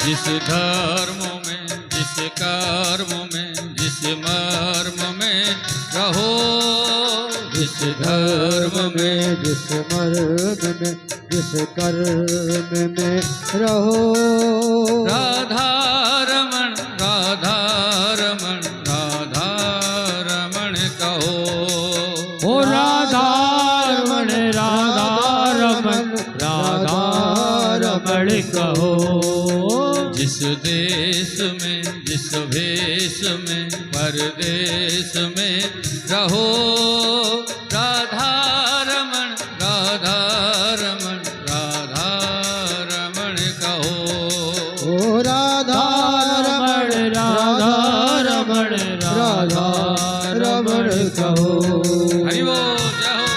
जिस धर्म में, जिस कर्म में, जिस मर्म में रहो, जिस धर्म में, जिस मर्म में, जिस कर्म में रहो। राधा रमण, राधा रमण, राधा रमण कहो। ओ राधा रमण, राधा रमण, राधा रमण कहो। जिस देश में, जिस भेष में, परदेश में रहो, राधा रमण, राधा रमण, राधा रमण कहो। ओ राधा रमण, राधा रमण, राधा रमण कहो। हरि बोल, जय हो।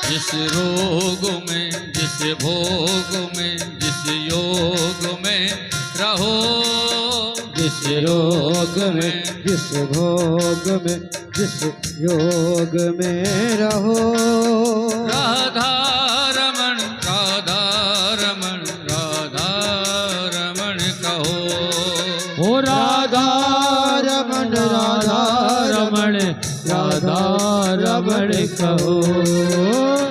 जिस रोग में, जिस भोग में, जिस योग में रहो, जिस रोग में, जिस भोग में, जिस योग में रहो। राधा रमण, राधा रमण, राधा रमण कहो। ओ राधा रमण, राधा रमण, राधा रमण कहो।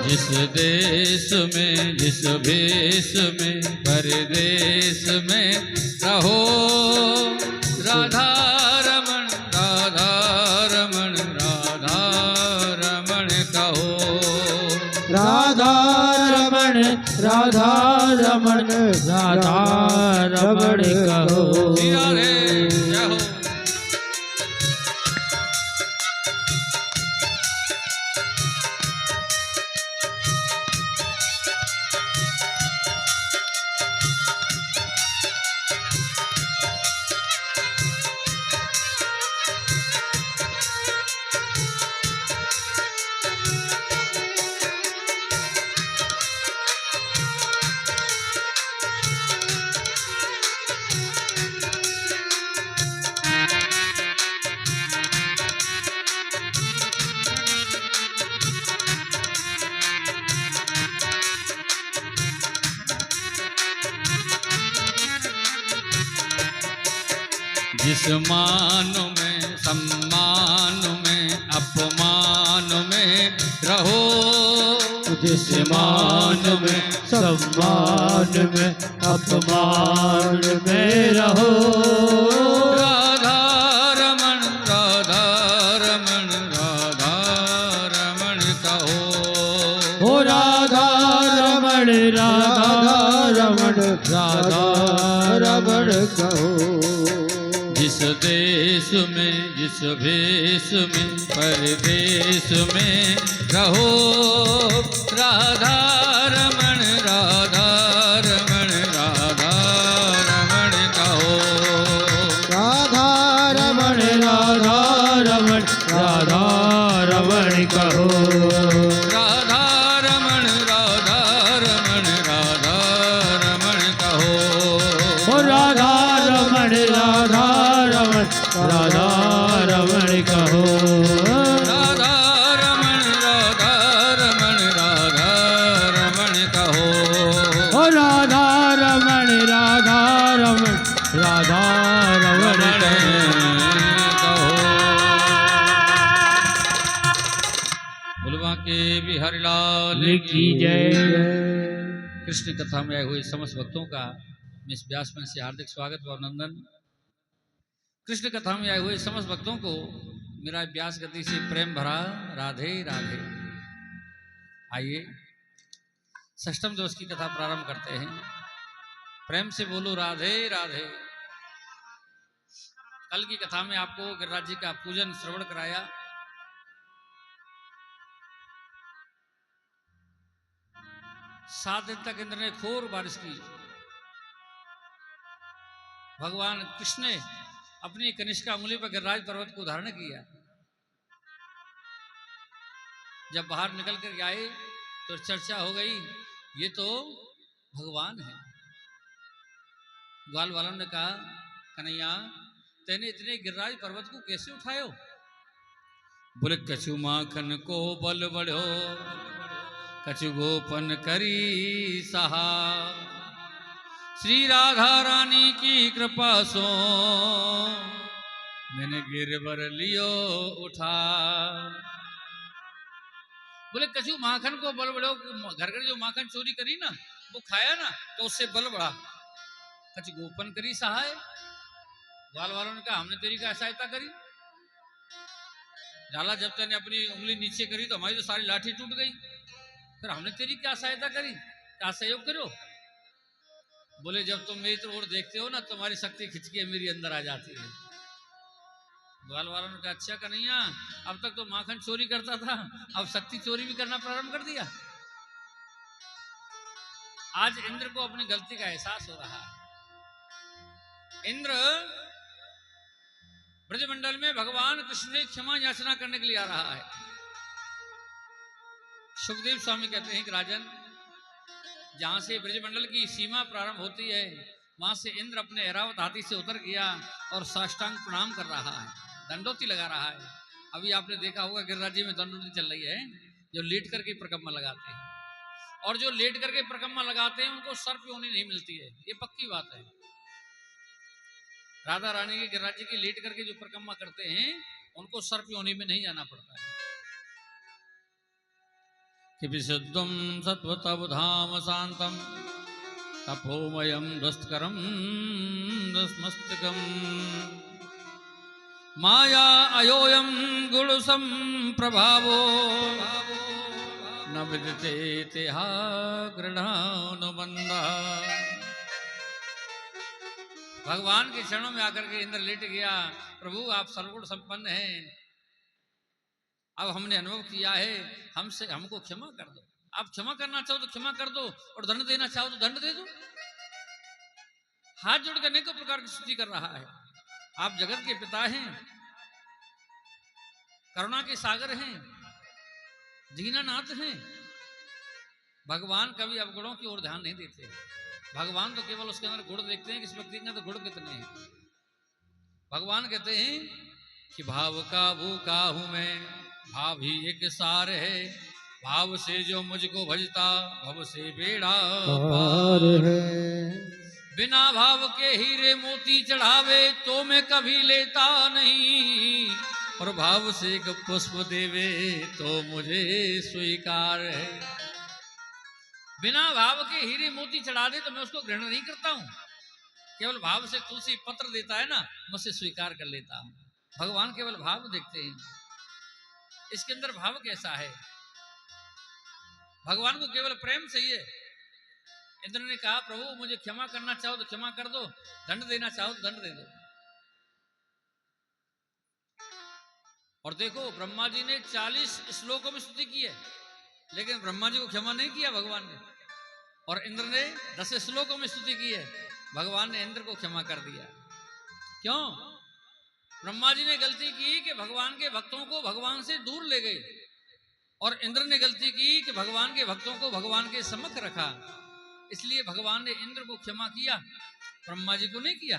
जिस देश में, जिस भेष में, परदेश में रहो, राधा रमण, राधा रमण, राधा रमण कहो। राधा रमण, राधा रमण, राधा रमण कहो। श्री राधे, जय हो। जिस मान में, सम्मान में, अपमान में रहो, जिस मान में, सम्मान में, अपमान में रहो। राधा रमण, राधा रमण, राधा रमण कहो। ओ राधा रमण, राधा रमण, राधा रमण कहो। जिस देश में, जिस भेष में, परदेश में रहो, राधा रमण, राधा रमण, राधा रमण कहो। राधा रमण, राधा रमण, राधा रमण कहो। राधा रमण, राधा रमण, राधा रमण कहो। ओ राधा रमण, राधा रमण, राधा रमण कहो। राधा रमण, राधा रमण, राधा रमण कहो। ओ राधा रमण, राधा रमण, राधा रमण कहो। बुलवा के बिहारी लाल की जय। कृष्ण कथा में आए हुए समस्त भक्तों का इस व्यास में से हार्दिक स्वागत व अभिनंदन। कृष्ण कथा में आए हुए समस्त भक्तों को मेरा व्यास गति से प्रेम भरा राधे राधे। आइए षष्ठम दिवस की कथा प्रारंभ करते हैं। प्रेम से बोलो राधे राधे। कल की कथा में आपको गिरिराज जी का पूजन श्रवण कराया। 7 दिन तक इंद्र ने घोर बारिश की। भगवान कृष्ण ने अपनी कनिष्का उंगली पर गिरिराज पर्वत को धारण किया। जब बाहर निकल कर आए तो चर्चा हो गई, ये तो भगवान है। ग्वाल वालों ने कहा, कन्हैया तेने इतने गिरिराज पर्वत को कैसे उठायो? बोले, कछु माखन को बल बढ़ो, कछु गोपन करी सहा, श्री राधा रानी की कृपा सो मैंने गिरवर लियो उठा। बोले, कछु माखन को बल बढ़ो, घर घर जो माखन चोरी करी ना वो खाया ना तो उससे बल बढ़ा। कछु गोपन करी सहाय, ग्वाल वालों ने कहा हमने तेरी क्या सहायता करी? लाला जब तूने अपनी उंगली नीचे करी तो हमारी तो सारी लाठी टूट गई, फिर हमने तेरी क्या सहायता करी, क्या सहयोग करो? बोले, जब तुम मेरी ओर देखते हो ना तुम्हारी शक्ति खिंच के मेरी अंदर आ जाती है। ग्वाल वालों ने कहा, अच्छा कन्हैया अब तक तो माखन चोरी करता था, अब शक्ति चोरी भी करना प्रारंभ कर दिया। आज इंद्र को अपनी गलती का एहसास हो रहा है। इंद्र ब्रजमंडल में भगवान कृष्ण से क्षमा याचना करने के लिए आ रहा है। सुखदेव स्वामी कहते हैं कि राजन, जहां से ब्रजमंडल की सीमा प्रारंभ होती है वहां से इंद्र अपने ऐरावत हाथी से उतर गया और साष्टांग प्रणाम कर रहा है, दंडोती लगा रहा है। अभी आपने देखा होगा गिरिराज जी में दंडोती चल रही है, जो लेट करके परिक्रमा लगाते हैं, और जो लेट करके परिक्रमा लगाते हैं उनको सर्प योनि नहीं मिलती है, ये पक्की बात है। राधा रानी के गिरिराज जी की लेट करके जो परिक्रमा करते हैं उनको सर्प योनि में नहीं जाना पड़ता है। कि विशुद्धम सत्वतव धाम शांतम तपोमयम दुष्करम दुष्मस्तकम माया अयोयम गुण संप्रभावो न विदते तेहा गृणानुबंधा। भगवान के चरणों में आकर के इंद्र लेट गया, प्रभु आप सर्वगुण संपन्न हैं, अब हमने अनुभव किया है, हमसे हमको क्षमा कर दो। आप क्षमा करना चाहो तो क्षमा कर दो और दंड देना चाहो तो दंड दे दो। हाथ जोड़ कर अनेकों प्रकार की स्तुति कर रहा है। आप जगत के पिता हैं, करुणा के सागर हैं, दीनानाथ हैं। भगवान कभी अवगुणों की ओर ध्यान नहीं देते। भगवान तो केवल उसके अंदर गुण देखते हैं कि इस व्यक्ति के अंदर गुण कितने हैं। भगवान कहते हैं कि भाव का भूखा हूं मैं, भाव ही एक सार है, भाव से जो मुझको भजता भव से बेड़ा पार है। बिना भाव के हीरे मोती चढ़ावे तो मैं कभी लेता नहीं, और भाव से एक पुष्प देवे तो मुझे स्वीकार है। बिना भाव के हीरे मोती चढ़ा दे तो मैं उसको ग्रहण नहीं करता हूं, केवल भाव से तुलसी पत्र देता है ना मैं उसे स्वीकार कर लेता हूं। भगवान केवल भाव देखते हैं, इसके अंदर भाव कैसा है। भगवान को केवल प्रेम चाहिए। इंद्र ने कहा, प्रभु मुझे क्षमा करना चाहो तो क्षमा कर दो, दंड देना चाहो तो दंड दे दो। और देखो ब्रह्मा जी ने 40 श्लोकों में स्तुति की है, लेकिन ब्रह्मा जी को क्षमा नहीं किया भगवान ने, और इंद्र ने 10 श्लोकों में स्तुति की है, भगवान ने इंद्र को क्षमा कर दिया। क्यों? ब्रह्मा जी ने गलती की कि भगवान के भक्तों को भगवान से दूर ले गए, और इंद्र ने गलती की कि भगवान के भक्तों को भगवान के सम्मुख रखा। इसलिए भगवान ने इंद्र को क्षमा किया, ब्रह्मा जी को नहीं किया।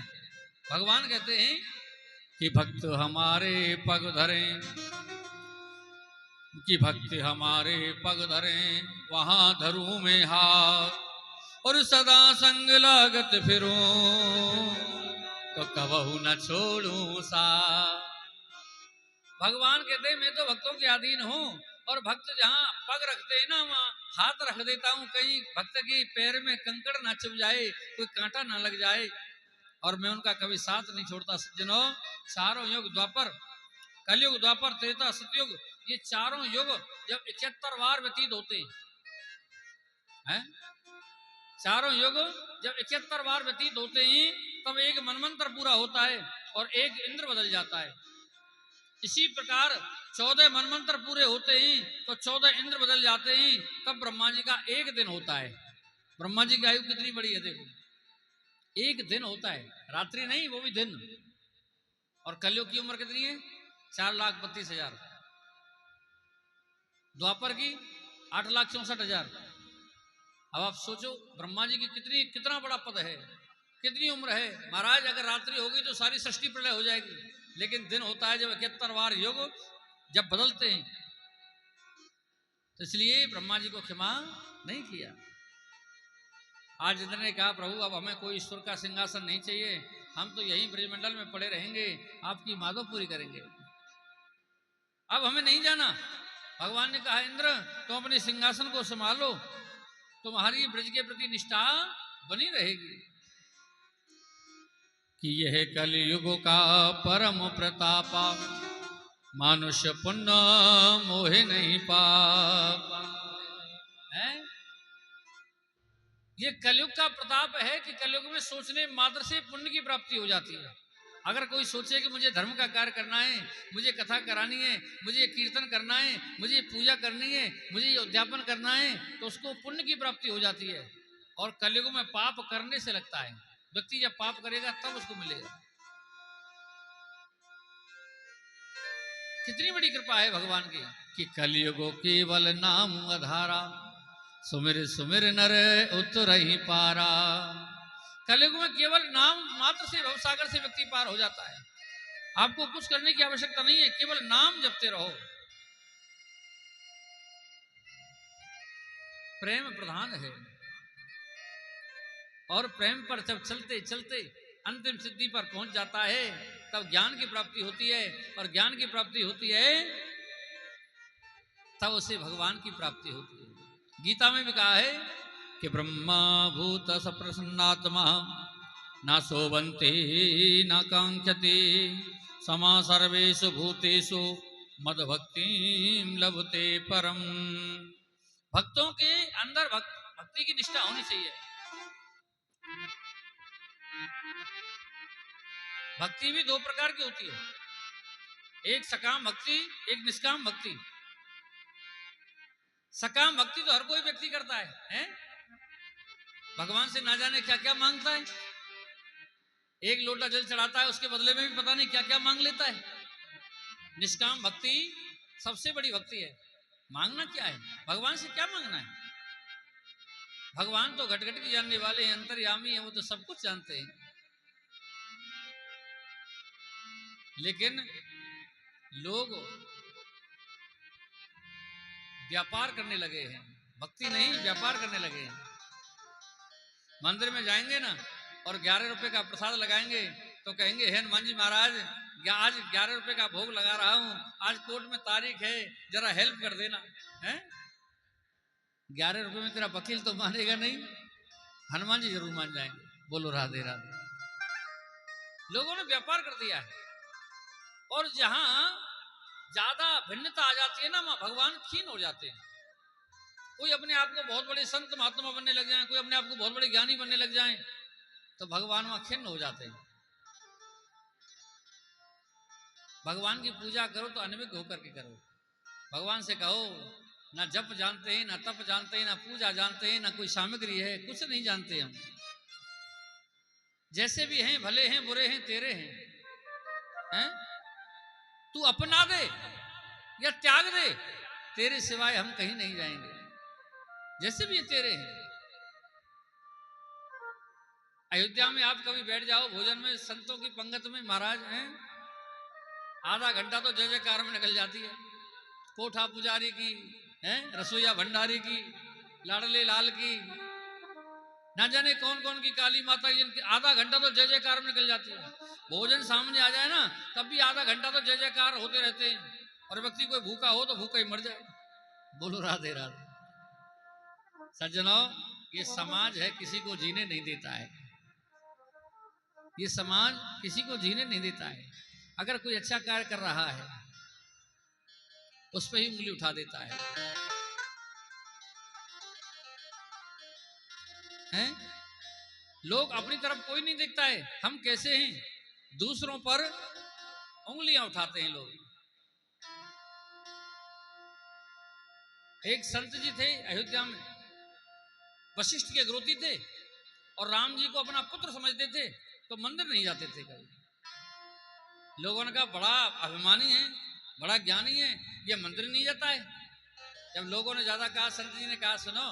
भगवान कहते हैं कि भक्त हमारे पग धरें, कि भक्त हमारे पग धरें, वहां धरूं मैं हाथ, और सदा संग लागत फिरूं तो कबहू न छोड़ूं साथ। भगवान कहते हैं मैं तो भक्तों के अधीन हूं, और भक्त जहां पग रखते हैं ना वहां हाथ रख देता हूं, कहीं भक्त के पैर में कंकड़ ना चुभ जाए, कोई कांटा ना लग जाए, और मैं उनका कभी साथ नहीं छोड़ता। सज्जनों, चारों युग द्वापर, कलयुग, द्वापर, त्रेता, सतयुग, ये चारों युग जब 71 बार व्यतीत होते हैं, चारों युग जब 71 बार व्यतीत होते हैं तब एक मनमंत्र पूरा होता है और एक इंद्र बदल जाता है। इसी प्रकार 14 मनमंत्र पूरे होते हैं तो 14 इंद्र बदल जाते हैं, तब ब्रह्मा जी का एक दिन होता है। ब्रह्मा जी की आयु कितनी बड़ी है देखो। एक दिन होता है, रात्रि नहीं, वो भी दिन। और कलयुग की उम्र कितनी है? 4,32,000। द्वापर की 8,64,000। अब आप सोचो ब्रह्मा जी की कितना बड़ा पद है, कितनी उम्र है। महाराज अगर रात्रि होगी तो सारी सृष्टि प्रलय हो जाएगी, लेकिन दिन होता है जब 71 बार युग जब बदलते हैं, तो इसलिए ब्रह्मा जी को क्षमा नहीं किया। आज इंद्र ने कहा प्रभु अब हमें कोई ईश्वर का सिंहासन नहीं चाहिए, हम तो यहीं ब्रजमंडल में पड़े रहेंगे, आपकी माधव पूरी करेंगे, अब हमें नहीं जाना। भगवान ने कहा इंद्र तुम अपने सिंहासन को संभालो, तुम्हारी ब्रज के प्रति निष्ठा बनी रहेगी। कि यह कलयुग का परम प्रतापा, मानुष्य पुण्य मोहे नहीं पापा। है ये कलयुग का प्रताप है कि कलयुग में सोचने मात्र से पुण्य की प्राप्ति हो जाती है। अगर कोई सोचे कि मुझे धर्म का कार्य करना है, मुझे कथा करानी है, मुझे कीर्तन करना है, मुझे पूजा करनी है, मुझे ये उद्यापन करना है, तो उसको पुण्य की प्राप्ति हो जाती है। और कलयुग में पाप करने से लगता है, व्यक्ति जब पाप करेगा तब उसको मिलेगा। कितनी बड़ी कृपा है भगवान की कि कलयुगो केवल नाम आधारा, सुमिर सुमिर नर उतर ही पारा। कलयुग में केवल नाम मात्र से भवसागर से व्यक्ति पार हो जाता है। आपको कुछ करने की आवश्यकता नहीं है, केवल नाम जपते रहो। प्रेम प्रधान है, और प्रेम पर जब चलते चलते अंतिम सिद्धि पर पहुंच जाता है तब ज्ञान की प्राप्ति होती है, और ज्ञान की प्राप्ति होती है तब उसे भगवान की प्राप्ति होती है। गीता में भी कहा है कि ब्रह्मा भूत सप्रसन्नात्मा न शोभन्ते न कांक्षते समा सर्वेषु भूतेषु मद भक्ति लभते परम। भक्तों के अंदर भक्ति की निष्ठा होनी चाहिए। भक्ति भी दो प्रकार की होती है, एक सकाम भक्ति, एक निष्काम भक्ति। सकाम भक्ति तो हर कोई व्यक्ति करता है? भगवान से ना जाने क्या क्या मांगता है। एक लोटा जल चढ़ाता है, उसके बदले में भी पता नहीं क्या क्या मांग लेता है। निष्काम भक्ति सबसे बड़ी भक्ति है। मांगना क्या है? भगवान से क्या मांगना है? भगवान तो घट घट की जानने वाले हैं, अंतर्यामी हैं, वो तो सब कुछ जानते हैं। लेकिन लोग व्यापार करने लगे हैं, भक्ति नहीं व्यापार करने लगे हैं। मंदिर में जाएंगे ना और 11 रुपए का प्रसाद लगाएंगे तो कहेंगे हे हनुमान जी महाराज आज 11 रुपए का भोग लगा रहा हूं, आज कोर्ट में तारीख है, जरा हेल्प कर देना है। 11 रुपए में तेरा वकील तो मानेगा नहीं, हनुमान जी जरूर मान जाएंगे। बोलो राधे राधे। लोगों ने व्यापार कर दिया है, और जहां ज्यादा भिन्नता आ जाती है ना, वहां भगवान खीन हो जाते हैं। कोई अपने आप को बहुत बड़े संत महात्मा बनने लग जाए, कोई अपने आप को बहुत बड़े ज्ञानी बनने लग जाए, तो भगवान वहां खिन्न हो जाते हैं। भगवान की पूजा करो तो अनविक होकर के करो। भगवान से कहो ना जप जानते हैं, ना तप जानते हैं, ना पूजा जानते हैं, ना कोई सामग्री है, कुछ नहीं जानते हम। जैसे भी हैं, भले हैं बुरे हैं तेरे हैं? तू अपना दे या त्याग दे, तेरे सिवाय हम कहीं नहीं जाएंगे। जैसे भी तेरे हैं। अयोध्या में आप कभी बैठ जाओ भोजन में, संतों की पंगत में महाराज हैं, आधा घंटा तो जय जयकार में निकल जाती है। कोठा पुजारी की है, रसोईया भंडारी की, लाडले लाल की, ना जाने कौन कौन की, काली माता की, आधा घंटा तो जय जयकार में निकल जाती है। भोजन सामने आ जाए ना तब भी आधा घंटा तो जय जयकार होते रहते हैं, और व्यक्ति कोई भूखा हो तो भूखा ही मर जाए। बोलो राधे राधे। सज्जनों, ये समाज है किसी को जीने नहीं देता है। ये समाज किसी को जीने नहीं देता है। अगर कोई अच्छा कार्य कर रहा है उस पर ही उंगली उठा देता है। हैं? लोग अपनी तरफ कोई नहीं देखता है, हम कैसे हैं, दूसरों पर उंगलियां उठाते हैं लोग। एक संत जी थे अयोध्या में, वशिष्ठ के गुरुजी थे। और राम जी को अपना पुत्र समझते थे तो मंदिर नहीं जाते थे कभी। लोगों ने कहा बड़ा अभिमानी है, बड़ा ज्ञानी है, ये मंदिर नहीं जाता है। जब लोगों ने ज्यादा कहा, संत जी ने कहा सुनो,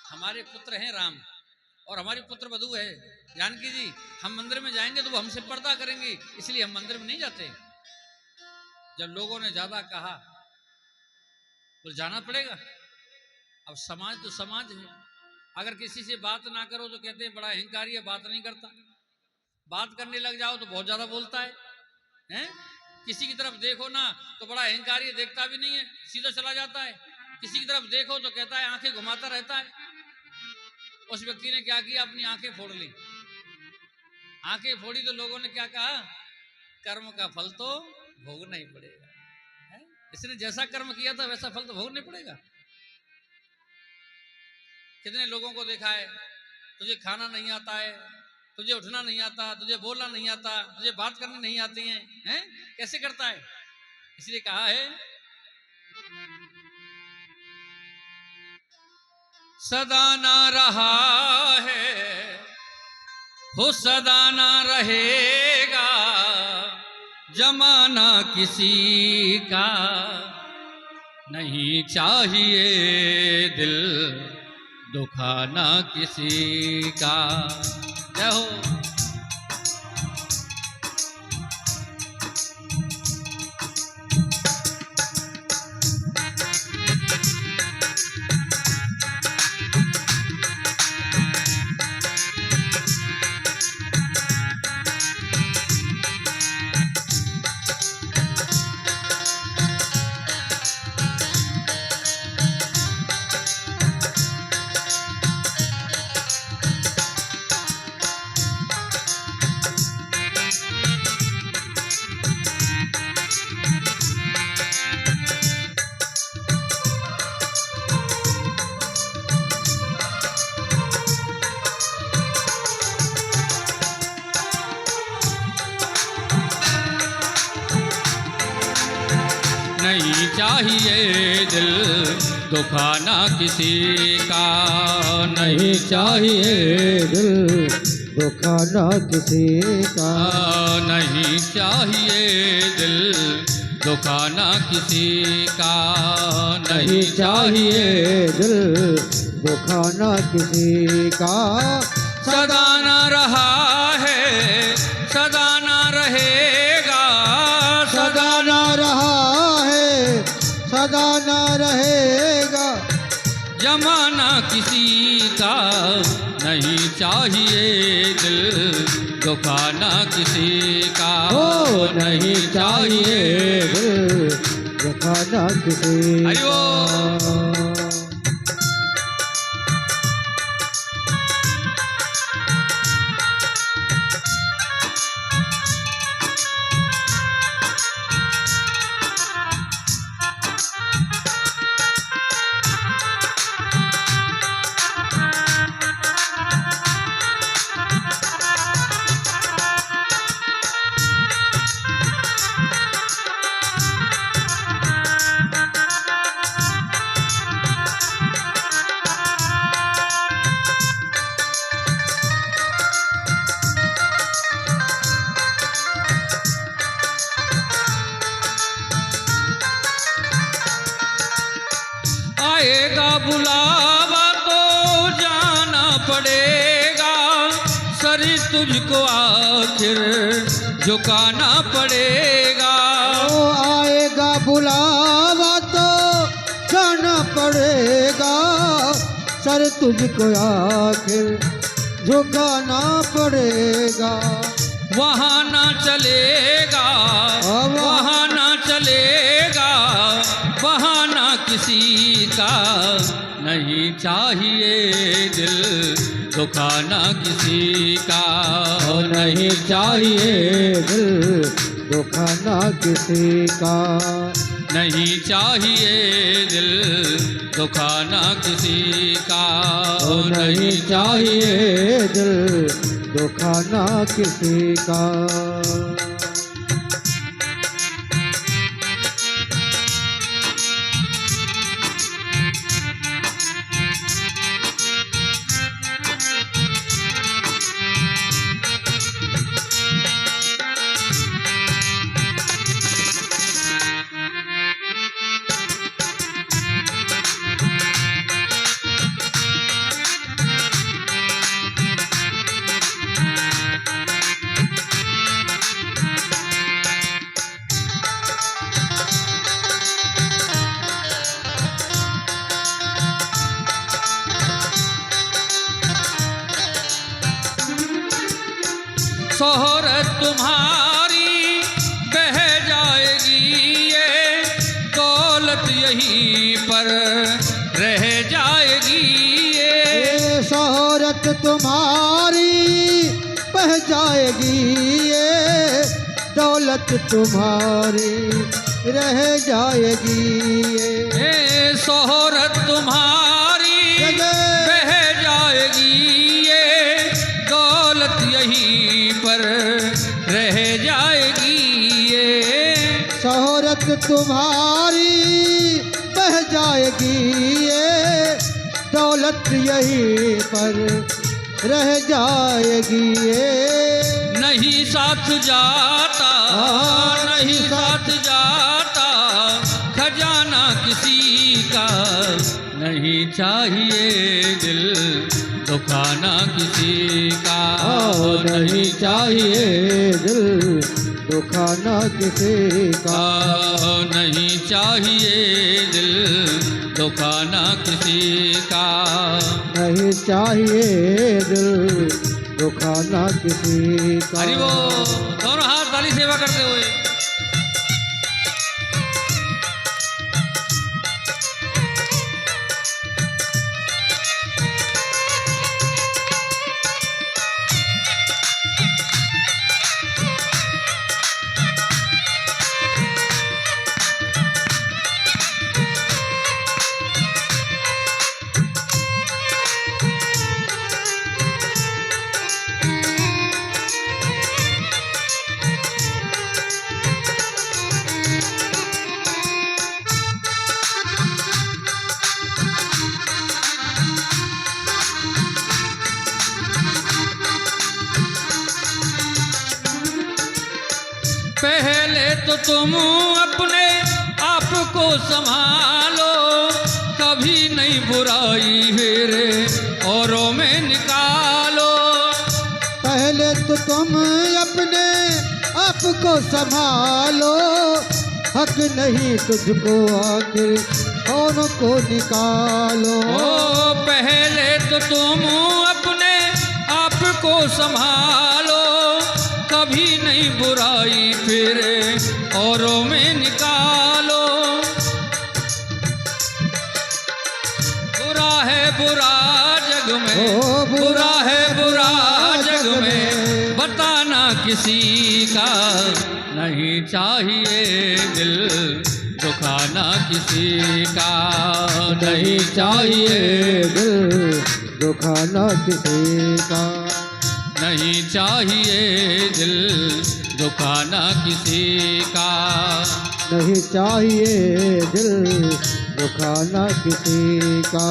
हमारे पुत्र हैं राम और हमारी पुत्र वधू है जानकी जी, हम मंदिर में जाएंगे तो वो हमसे पर्दा करेंगी, इसलिए हम मंदिर में नहीं जाते। जब लोगों ने ज्यादा कहा तो जाना पड़ेगा। अब समाज तो समाज है, अगर किसी से बात ना करो तो कहते हैं बड़ा अहंकारी है, बात नहीं करता। बात करने लग जाओ तो बहुत ज्यादा बोलता है? किसी की तरफ देखो ना तो बड़ा अहंकारी है, देखता भी नहीं है, सीधा चला जाता है। किसी की तरफ देखो तो कहता है, आंखें घुमाता रहता है। उस व्यक्ति ने क्या किया, अपनी आंखें फोड़ ली। आंखें फोड़ी तो लोगों ने क्या कहा, कर्म का फल तो भोगना ही पड़ेगा। इसने जैसा कर्म किया था वैसा फल तो भोगना ही पड़ेगा। कितने लोगों को देखा है, तुझे खाना नहीं आता है, तुझे उठना नहीं आता, तुझे बोलना नहीं आता, तुझे बात करनी नहीं आती है? कैसे करता है? इसलिए कहा है सदा ना रहा है हो सदा ना रहेगा, जमाना किसी का नहीं चाहिए दिल दुखाना किसी का। जय हो। नहीं चाहिए दिल दुखाना किसी का, नहीं चाहिए दिल दुखाना किसी का, नहीं चाहिए दिल दुखाना किसी का, नहीं चाहिए दिल दुखाना किसी का। सदा ना रहा है सदा ना रहेगा, सदा ना रहा है सदा ना रहेगा, जमाना किसी का नहीं चाहिए दिल दुखाना किसी का, ओ नहीं चाहिए दिल दुखाना किसी हरिओ। का। आएगा बुलावा तो जाना पड़ेगा, सर तुझको आखिर झुकाना पड़ेगा। ओ आएगा बुलावा तो जाना पड़ेगा, सर तुझको आखिर झुकाना पड़ेगा। वहाँ ना चलेगा वहाँ ना चलेगा, बहाना किसी का नहीं चाहिए दिल दुखाना किसी का, नहीं चाहिए दिल दुखाना किसी का, नहीं चाहिए दिल दुखाना किसी का, नहीं चाहिए दिल दुखाना किसी का। शोहरत तुम्हारी बह जाएगी, ये दौलत यहीं पर रह जाएगी। ये शोहरत तुम्हारी बह जाएगी, ये दौलत तुम्हारी रह जाएगी। ये शोहरत तुम्हारी बह जाएगी, ये दौलत यहीं पर रह जाएगी। ये शोहरत तुम्हारी बह जाएगी, ये दौलत यहीं पर रह जाएगी। ये नहीं साथ जाता, नहीं साथ जाता खजाना किसी का, नहीं चाहिए दिल दुखाना किसी का। नहीं चाहिए दिल दुखाना किसी का। नहीं चाहिए दिल दुखाना किसी का। नहीं चाहिए दिल दुखाना किसी का। हरि वो दोनों हाथ ताली सेवा करते हुए। पहले तो तुम अपने आप को संभालो, कभी नहीं बुराई मेरे औरों में निकालो। पहले तो तुम अपने आप को संभालो, हक नहीं तुझको आखिर औरों को निकालो। ओ पहले तो तुम अपने आप को संभालो, कभी नहीं बुराई फिर औरों में निकालो। बुरा है बुरा जग में, बुरा है बुरा जग में बताना किसी का, नहीं चाहिए दिल दुखाना किसी का। नहीं चाहिए दिल दुखाना किसी का। नहीं चाहिए दिल दुखाना किसी का। नहीं चाहिए दिल दुखाना किसी का।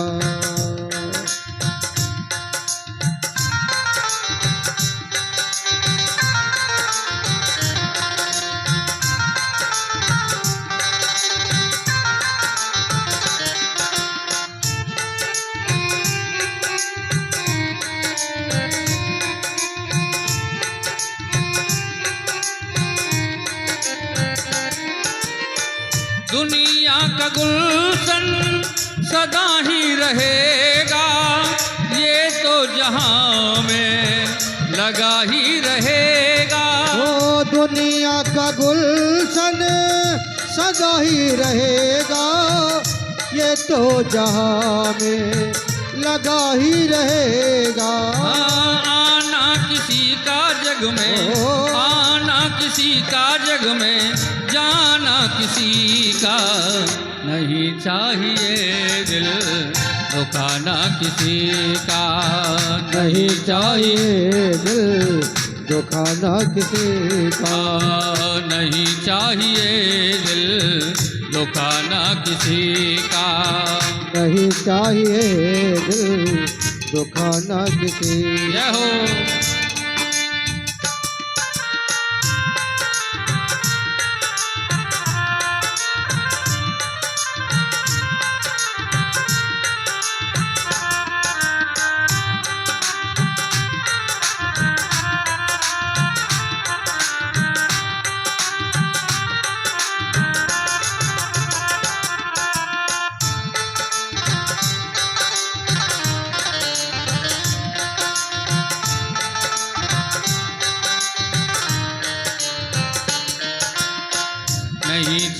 दुनिया का गुलशन सदा ही रहेगा, ये तो जहां में लगा ही रहेगा। ओ दुनिया का गुलशन सदा ही रहेगा, ये तो जहां में लगा ही रहेगा। आना किसी का जग में, आना किसी का जग में, जाना किसी का, नहीं चाहिए दिल दुखाना किसी का। नहीं चाहिए दिल दुखाना किसी का। नहीं चाहिए दिल दुखाना किसी का। नहीं चाहिए दिल दुखाना किसी जय हो।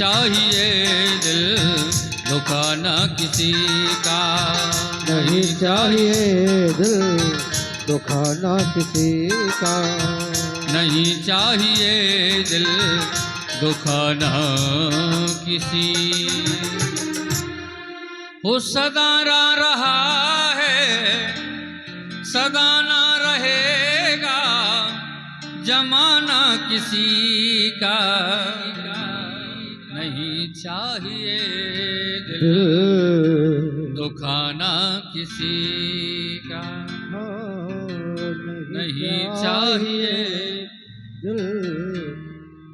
चाहिए दिल दुखाना किसी का, नहीं चाहिए दिल दुखाना किसी का, नहीं चाहिए दिल दुखाना किसी। वो सदा रहा है सदा ना रहेगा जमाना किसी का, नहीं चाहिए दिल दिल दुखाना किसी का, हाँ, नहीं चाहिए। दिल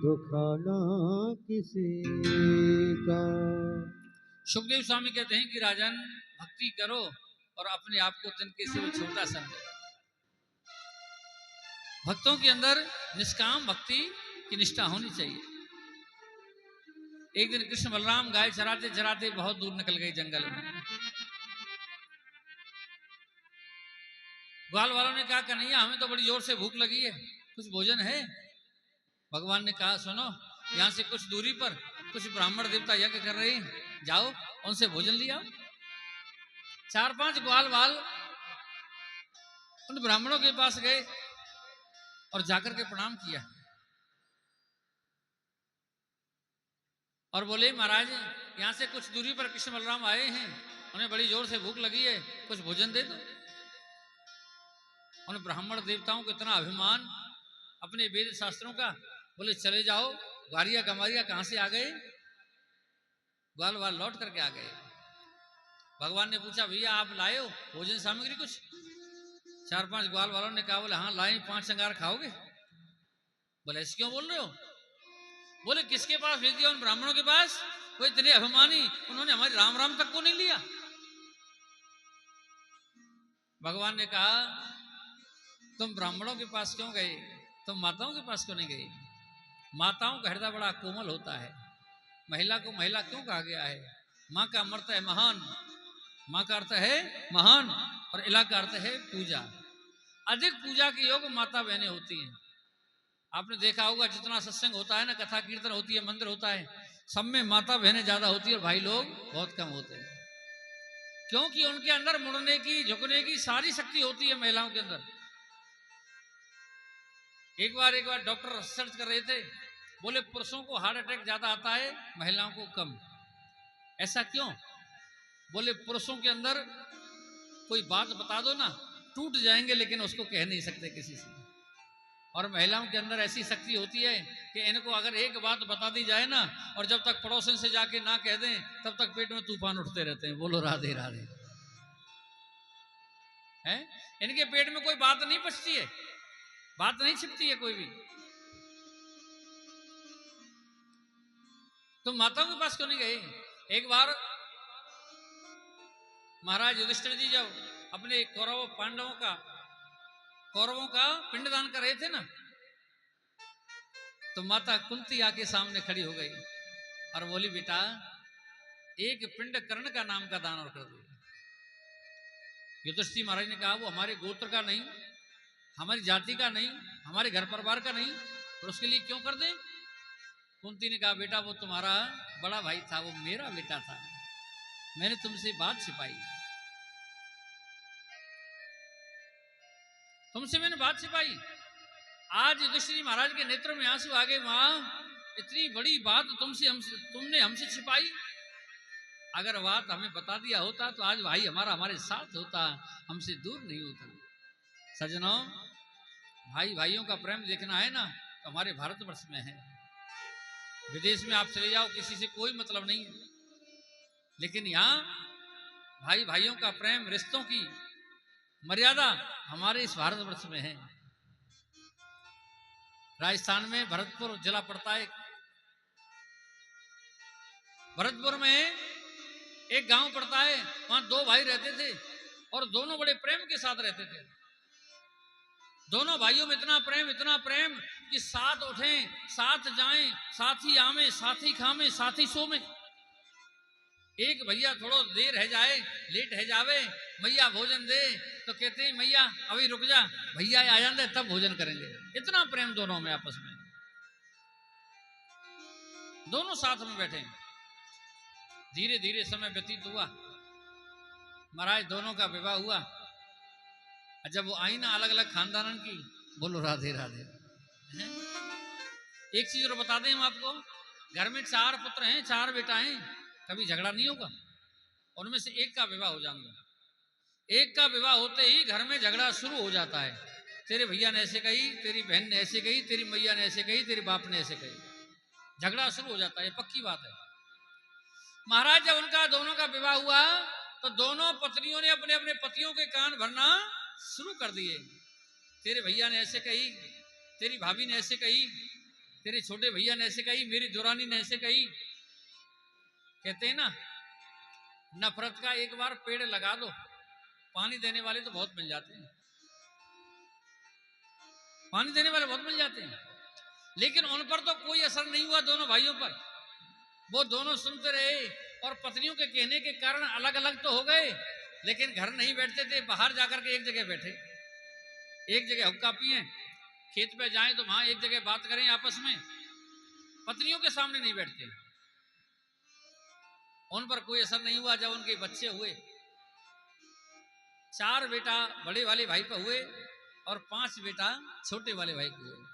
दुखाना किसी का। सुखदेव स्वामी कहते हैं कि राजन भक्ति करो और अपने आप को तिनके से भी छोटा समझो। भक्तों के अंदर निष्काम भक्ति की निष्ठा होनी चाहिए। एक दिन कृष्ण बलराम गाय चराते चराते बहुत दूर निकल गए जंगल में। ग्वाल वालों ने कहा कन्हैया हमें तो बड़ी जोर से भूख लगी है, कुछ भोजन है? भगवान ने कहा सुनो, यहाँ से कुछ दूरी पर कुछ ब्राह्मण देवता यज्ञ कर रहे हैं, जाओ उनसे भोजन लिया। 4-5 ग्वाल वाल उन ब्राह्मणों के पास गए और जाकर के प्रणाम किया और बोले महाराज यहाँ से कुछ दूरी पर कृष्ण बलराम आए हैं, उन्हें बड़ी जोर से भूख लगी है, कुछ भोजन दे दो। उन ब्राह्मण देवताओं को इतना अभिमान अपने वेद शास्त्रों का, बोले चले जाओ, ग्वारिया गमारिया कहां से आ गए? ग्वाल वाल लौट करके आ गए। भगवान ने पूछा भैया आप लाए हो भोजन सामग्री कुछ? 4-5 ग्वाल वालों ने कहा बोले हाँ लाए, 5 अंगार खाओगे? बोले ऐसे क्यों बोल रहे हो? बोले किसके पास भेज दिया? उन ब्राह्मणों के पास। वो इतने अभिमानी, उन्होंने हमारे राम राम तक को नहीं लिया। भगवान ने कहा तुम ब्राह्मणों के पास क्यों गए, तुम माताओं के पास क्यों नहीं गए? माताओं का हृदय बड़ा कोमल होता है। महिला को महिला क्यों कहा गया है? माँ का अर्थ है महान, माँ का अर्थ है महान और इला का अर्थ है पूजा। अधिक पूजा के योग माता बहनें होती हैं। आपने देखा होगा जितना सत्संग होता है ना, कथा कीर्तन होती है, मंदिर होता है, सब में माता बहनें ज्यादा होती है और भाई लोग बहुत कम होते हैं, क्योंकि उनके अंदर मुड़ने की झुकने की सारी शक्ति होती है महिलाओं के अंदर। एक बार डॉक्टर रिसर्च कर रहे थे, बोले पुरुषों को हार्ट अटैक ज्यादा आता है, महिलाओं को कम। ऐसा क्यों? बोले पुरुषों के अंदर कोई बात बता दो ना, टूट जाएंगे लेकिन उसको कह नहीं सकते किसी से। और महिलाओं के अंदर ऐसी शक्ति होती है कि इनको अगर एक बात बता दी जाए ना, और जब तक पड़ोसन से जाके ना कह दें तब तक पेट में तूफान उठते रहते हैं। बोलो राधे राधे। हैं? इनके पेट में कोई बात नहीं पचती है, बात नहीं छिपती है कोई भी। तुम माताओं के पास क्यों नहीं गए? एक बार महाराज युधिष्ठिर जी जब अपने कौरवों का पिंडदान कर रहे थे ना, तो माता कुंती आके सामने खड़ी हो गई और बोली बेटा एक पिंड कर्ण का नाम का दान और कर दो। युधिष्ठिर महाराज ने कहा वो हमारे गोत्र का नहीं, हमारी जाति का नहीं, हमारे घर परिवार का नहीं, और उसके लिए क्यों कर दें? कुंती ने कहा बेटा वो तुम्हारा बड़ा भाई था, वो मेरा बेटा था, मैंने तुमसे बात छिपाई, तुमसे मैंने बात छिपाई। आज युधिष्ठिर महाराज के नेत्र में आंसू आ गए, मां इतनी बड़ी बात तुमने हमसे छिपाई। अगर बात हमें बता दिया होता तो आज भाई हमारे साथ होता, हमसे दूर नहीं होता। सजनों, भाई भाइयों का प्रेम देखना है ना तो हमारे भारतवर्ष में है। विदेश में आप चले जाओ, किसी से कोई मतलब नहीं है, लेकिन यहाँ भाई भाइयों का प्रेम, रिश्तों की मर्यादा हमारे इस भारतवर्ष में है। राजस्थान में भरतपुर जिला पड़ता है। भरतपुर में एक गांव पड़ता है, वहां 2 भाई रहते थे और दोनों बड़े प्रेम के साथ रहते थे। दोनों भाइयों में इतना प्रेम कि साथ उठें, साथ जाएं, साथ ही आवें, साथ ही खावें, साथ ही सोवें। एक भैया थोड़ा देर रह जाए, लेट है जावे, मैया भोजन दे तो कहते हैं मैया अभी रुक जा, भैया आ जाते तब भोजन करेंगे। इतना प्रेम दोनों में आपस में। दोनों साथ में बैठे। धीरे धीरे समय व्यतीत हुआ, महाराज दोनों का विवाह हुआ। जब वो आई ना अलग अलग खानदानन की, बोलो राधे राधे। हैं? एक चीज और बता दें हम आपको, घर में 4 पुत्र हैं, 4 बेटा हैं, कभी झगड़ा नहीं होगा। उनमें से एक का विवाह हो जाएगा, एक का विवाह होते ही घर में झगड़ा शुरू हो जाता है। तेरे भैया ने ऐसे कही, तेरी बहन ने ऐसे कही, तेरी मैया ने ऐसे कही, तेरे बाप ने ऐसे कही, झगड़ा शुरू हो जाता है, पक्की बात है। महाराज जब उनका दोनों का विवाह हुआ तो दोनों पत्नियों ने अपने अपने पतियों के कान भरना शुरू कर दिए। तेरे भैया ने ऐसे कही, तेरी भाभी ने ऐसे कही, तेरे छोटे भैया ने ऐसे कही, मेरी दुरानी ने ऐसे कही। कहते हैं ना, नफरत का एक बार पेड़ लगा दो, पानी देने वाले तो बहुत मिल जाते हैं, पानी देने वाले बहुत मिल जाते हैं, लेकिन उन पर तो कोई असर नहीं हुआ दोनों भाइयों पर। वो दोनों सुनते रहे और पत्नियों के कहने के कारण अलग अलग तो हो गए, लेकिन घर नहीं बैठते थे, बाहर जाकर के एक जगह बैठे, एक जगह हुक्का पिए, खेत पे जाएं तो वहां एक जगह बात करें आपस में, पत्नियों के सामने नहीं बैठते। उन पर कोई असर नहीं हुआ। जब उनके बच्चे हुए, 4 बेटा बड़े वाले भाई पर हुए और 5 बेटा छोटे वाले भाई को हुए।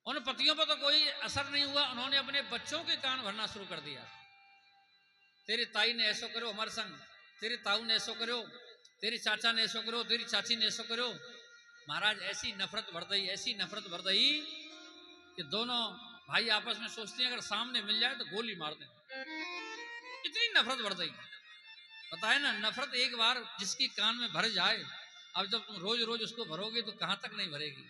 उन पतियों पर तो कोई असर नहीं हुआ, उन्होंने अपने बच्चों के कान भरना शुरू कर दिया। तेरी ताई ने ऐसो करो हमारे संग, तेरे ताऊ ने ऐसो करो, तेरी चाचा ने ऐसो करो, तेरी चाची ने ऐसो करो। महाराज ऐसी नफरत बढ़ गई, ऐसी नफरत बढ़ गई कि दोनों भाई आपस में सोचते हैं अगर सामने मिल जाए तो गोली मार दें, इतनी नफरत बढ़ गई। पता है ना, नफरत एक बार जिसकी कान में भर जाए, अब जब तुम रोज रोज उसको भरोगे तो कहां तक नहीं भरेगी।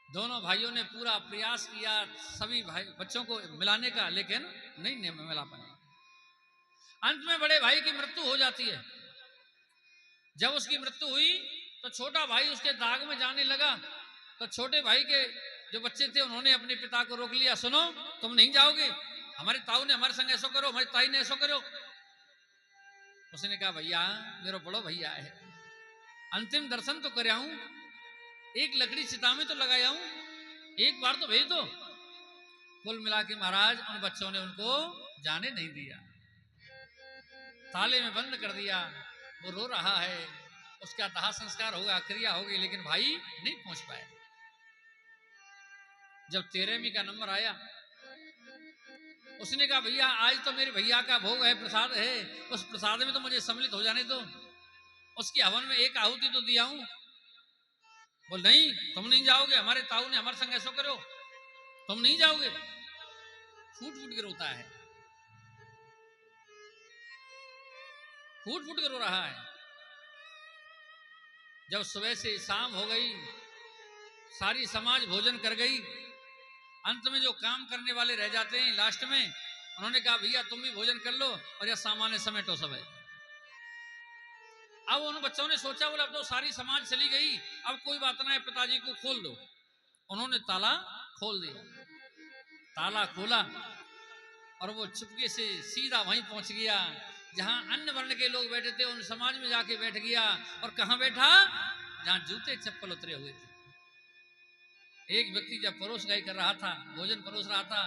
दोनों भाइयों ने पूरा प्रयास किया सभी भाई बच्चों को मिलाने का, लेकिन नहीं मिला पाए। अंत में बड़े भाई की मृत्यु हो जाती है। जब उसकी मृत्यु हुई तो छोटा भाई उसके दाग में जाने लगा, तो छोटे भाई के जो बच्चे थे उन्होंने अपने पिता को रोक लिया, सुनो तुम नहीं जाओगे, हमारे ताऊ ने हमारे संग ऐसा करो, हमारी ताई ने ऐसा करो। उसने कहा भैया मेरा बड़ो भैया है, अंतिम दर्शन तो कर आऊं, एक लकड़ी चिता में तो लगाया हूं, एक बार तो भेज दो। कुल मिला के महाराज उन बच्चों ने उनको जाने नहीं दिया, ताले में बंद कर दिया। वो रो रहा है, उसका दाह संस्कार होगा, क्रिया होगी, लेकिन भाई नहीं पहुंच पाया। जब 13वीं का नंबर आया, उसने कहा भैया आज तो मेरे भैया का भोग है, प्रसाद है, उस प्रसाद में तो मुझे सम्मिलित हो जाने दो, उसकी हवन में एक आहुति तो दिया हूं। बोल नहीं तुम नहीं जाओगे, हमारे ताऊ ने हमारे संग ऐसा करो, तुम नहीं जाओगे। फूट फूट के रोता है, फूट फूट के रो रहा है। जब सुबह से शाम हो गई, सारी समाज भोजन कर गई, अंत में जो काम करने वाले रह जाते हैं लास्ट में, उन्होंने कहा भैया तुम भी भोजन कर लो और यह सामान्य समेटो सब है। अब उन बच्चों ने सोचा बोले अब तो सारी समाज चली गई, अब कोई बात ना है, पिताजी को खोल दो। उन्होंने ताला खोल दिया, ताला खोला और वो चुपके से सीधा वहीं पहुंच गया जहां अन्य वर्ण के लोग बैठे थे, उन समाज में जाके बैठ गया। और कहां बैठा? जहां जूते चप्पल उतरे हुए थे। एक व्यक्ति जब परोस गाय कर रहा था, भोजन परोस रहा था,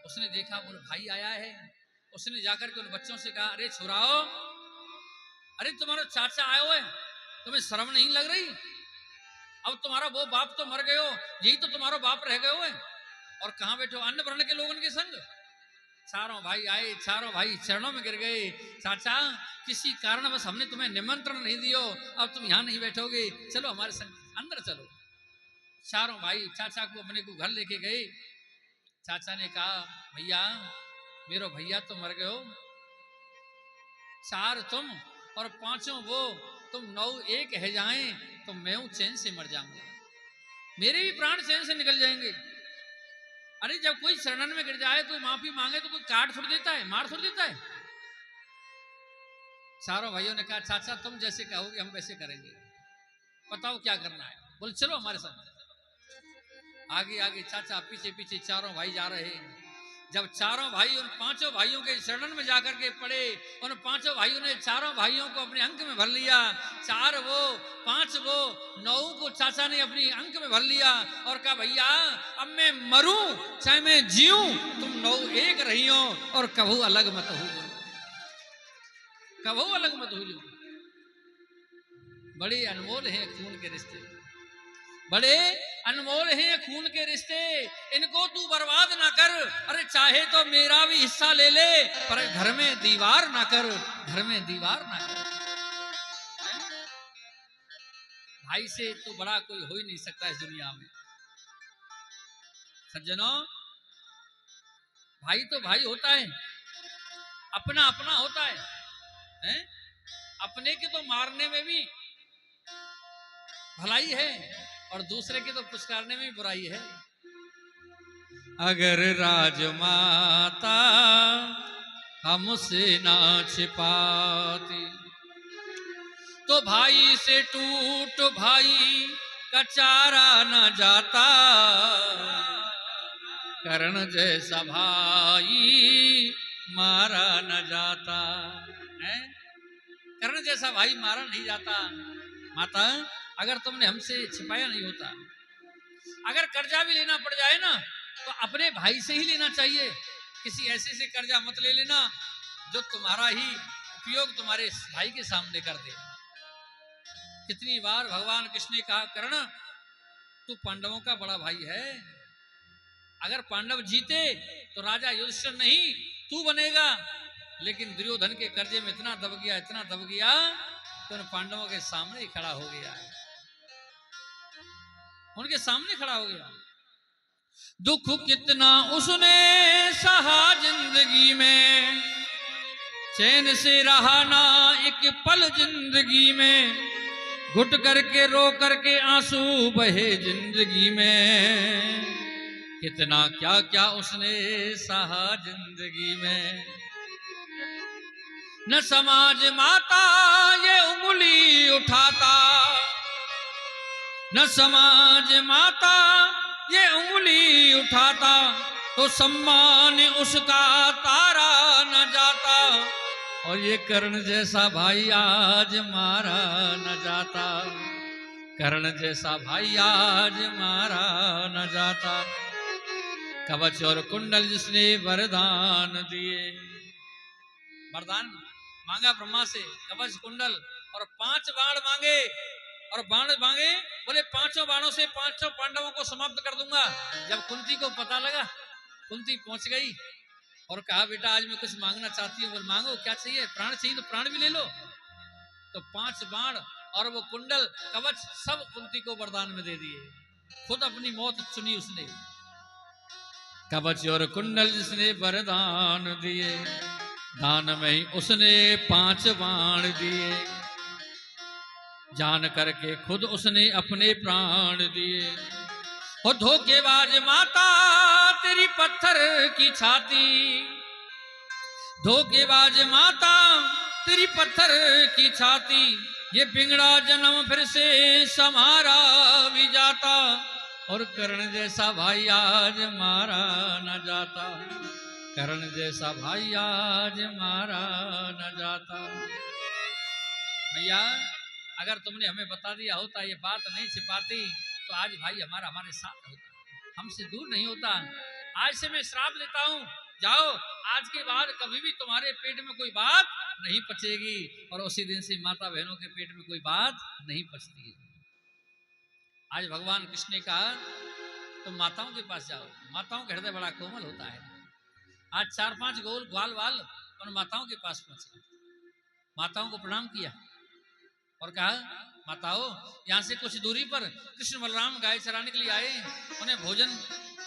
उसने देखा बोले भाई आया है। उसने जाकर के उन बच्चों से कहा अरे छुराओ, अरे तुम्हारा चाचा आए हुए, तुम्हें शर्म नहीं लग रही? अब तुम्हारा वो बाप तो मर गए हो, यही तो तुम्हारा बाप रह गए हुए, और कहां बैठे हो अन्य वर्ण के लोगों के संग। चारों भाई आए, चारों भाई चरणों में गिर गए, चाचा किसी कारणवश हमने तुम्हें निमंत्रण नहीं दियो, अब तुम यहाँ नहीं बैठोगे, चलो हमारे संग अंदर चलो। चारों भाई चाचा को अपने को घर लेके गए। चाचा ने कहा भैया मेरो भैया तो मर गए हो, 4 तुम और 5 वो, तुम 9 एक है जाएं तो मैं चैन से मर जाऊंगा, मेरे भी प्राण चैन से निकल जाएंगे। अरे जब कोई शरणन में गिर जाए, कोई माफी मांगे तो कोई काट छोड़ देता है, मार छोड़ देता है। चारों भाइयों ने कहा चाचा तुम जैसे कहोगे हम वैसे करेंगे, बताओ क्या करना है। बोले चलो हमारे साथ। आगे आगे चाचा पीछे पीछे चारों भाई जा रहे हैं। जब चारों भाई उन पांचों भाइयों के शरण में जाकर के पड़े, उन पांचों भाइयों ने चारों भाइयों को अपने अंक में भर लिया। 4 वो 5 वो 9 को चाचा ने अपनी अंक में भर लिया और कहा भैया अब मैं मरूं चाहे मैं जीऊं, तुम 9 एक रही हो और कभू अलग मत हो, कभू अलग मत हो। बड़े अनमोल हैं खून के रिश्ते, बड़े अनमोल हैं खून के रिश्ते, इनको तू बर्बाद ना कर। अरे चाहे तो मेरा भी हिस्सा ले ले, पर घर में दीवार ना कर, घर में दीवार ना कर। भाई से तो बड़ा कोई हो ही नहीं सकता इस दुनिया में। सज्जनों, भाई तो भाई होता है, अपना अपना होता है, हैं? अपने के तो मारने में भी भलाई है और दूसरे के तो पुचकारने में भी बुराई है। अगर राजमाता हमसे ना छिपाती, तो भाई से टूट भाई का चारा न जाता। कर्ण जैसा भाई मारा न जाता है, कर्ण जैसा भाई मारा नहीं जाता। माता, अगर तुमने हमसे छिपाया नहीं होता, अगर कर्जा भी लेना पड़ जाए ना तो अपने भाई से ही लेना चाहिए। किसी ऐसे से कर्जा मत ले लेना जो तुम्हारा ही उपयोग तुम्हारे भाई के सामने कर दे। कितनी बार भगवान कृष्ण ने कहा, कर्ण तू पांडवों का बड़ा भाई है, अगर पांडव जीते तो राजा युधिष्ठिर नहीं तू बनेगा। लेकिन दुर्योधन के कर्जे में इतना दब गया, इतना दब गया तो उन पांडवों के सामने ही खड़ा हो गया, उनके सामने खड़ा हो गया। दुख कितना उसने सहा जिंदगी में, चैन से रहा ना एक पल जिंदगी में, घुट करके रो करके आंसू बहे जिंदगी में। कितना क्या क्या उसने सहा जिंदगी में। न समाज माता ये उंगली उठाता, न समाज माता ये उंगली उठाता, तो सम्मान उसका तारा न जाता। और ये कर्ण जैसा भाई आज मारा न जाता, कर्ण जैसा भाई आज मारा न जाता। कवच और कुंडल जिसने वरदान दिए, वरदान मांगा ब्रह्मा से, कवच कुंडल और 5 बाण मांगे, और बाण मांगे, बोले 5 बाणों से 5 पांडवों को समाप्त कर दूंगा। जब कुंती को पता लगा, कुंती पहुंच गई और कहा बेटा आज मैं कुछ मांगना चाहती हूँ। बोले मांगो, क्या चाहिए? प्राण चाहिए तो प्राण भी ले लो। तो 5 बाण और वो कुंडल कवच सब कुंती को वरदान में दे दिए, खुद अपनी मौत चुनी उसने। कवच और कुंडल जिसने वरदान दिए, दान में ही उसने 5 बाण दिए, जान करके खुद उसने अपने प्राण दिए। हो धोखेबाज माता तेरी पत्थर की छाती, धोखेबाज माता तेरी पत्थर की छाती, ये बिगड़ा जन्म फिर से समारा भी जाता। और कर्ण जैसा भाई आज मारा न जाता, कर्ण जैसा भाई आज मारा न जाता। भैया अगर तुमने हमें बता दिया होता, ये बात नहीं छिपाती, तो आज भाई हमारा हमारे साथ होता, हमसे दूर नहीं होता। आज से मैं श्राप लेता हूँ, जाओ आज के बाद कभी भी तुम्हारे पेट में कोई बात नहीं पचेगी। और उसी दिन से माता बहनों के पेट में कोई बात नहीं पचती है। आज भगवान कृष्ण ने कहा तुम माताओं के पास जाओ, माताओं का हृदय बड़ा कोमल होता है। आज 4-5 गोल ग्वाल वाल उन माताओं के पास पहुंचे, माताओं को प्रणाम किया और कहा माताओं यहाँ से कुछ दूरी पर कृष्ण बलराम गाय चराने के लिए आए, उन्हें भोजन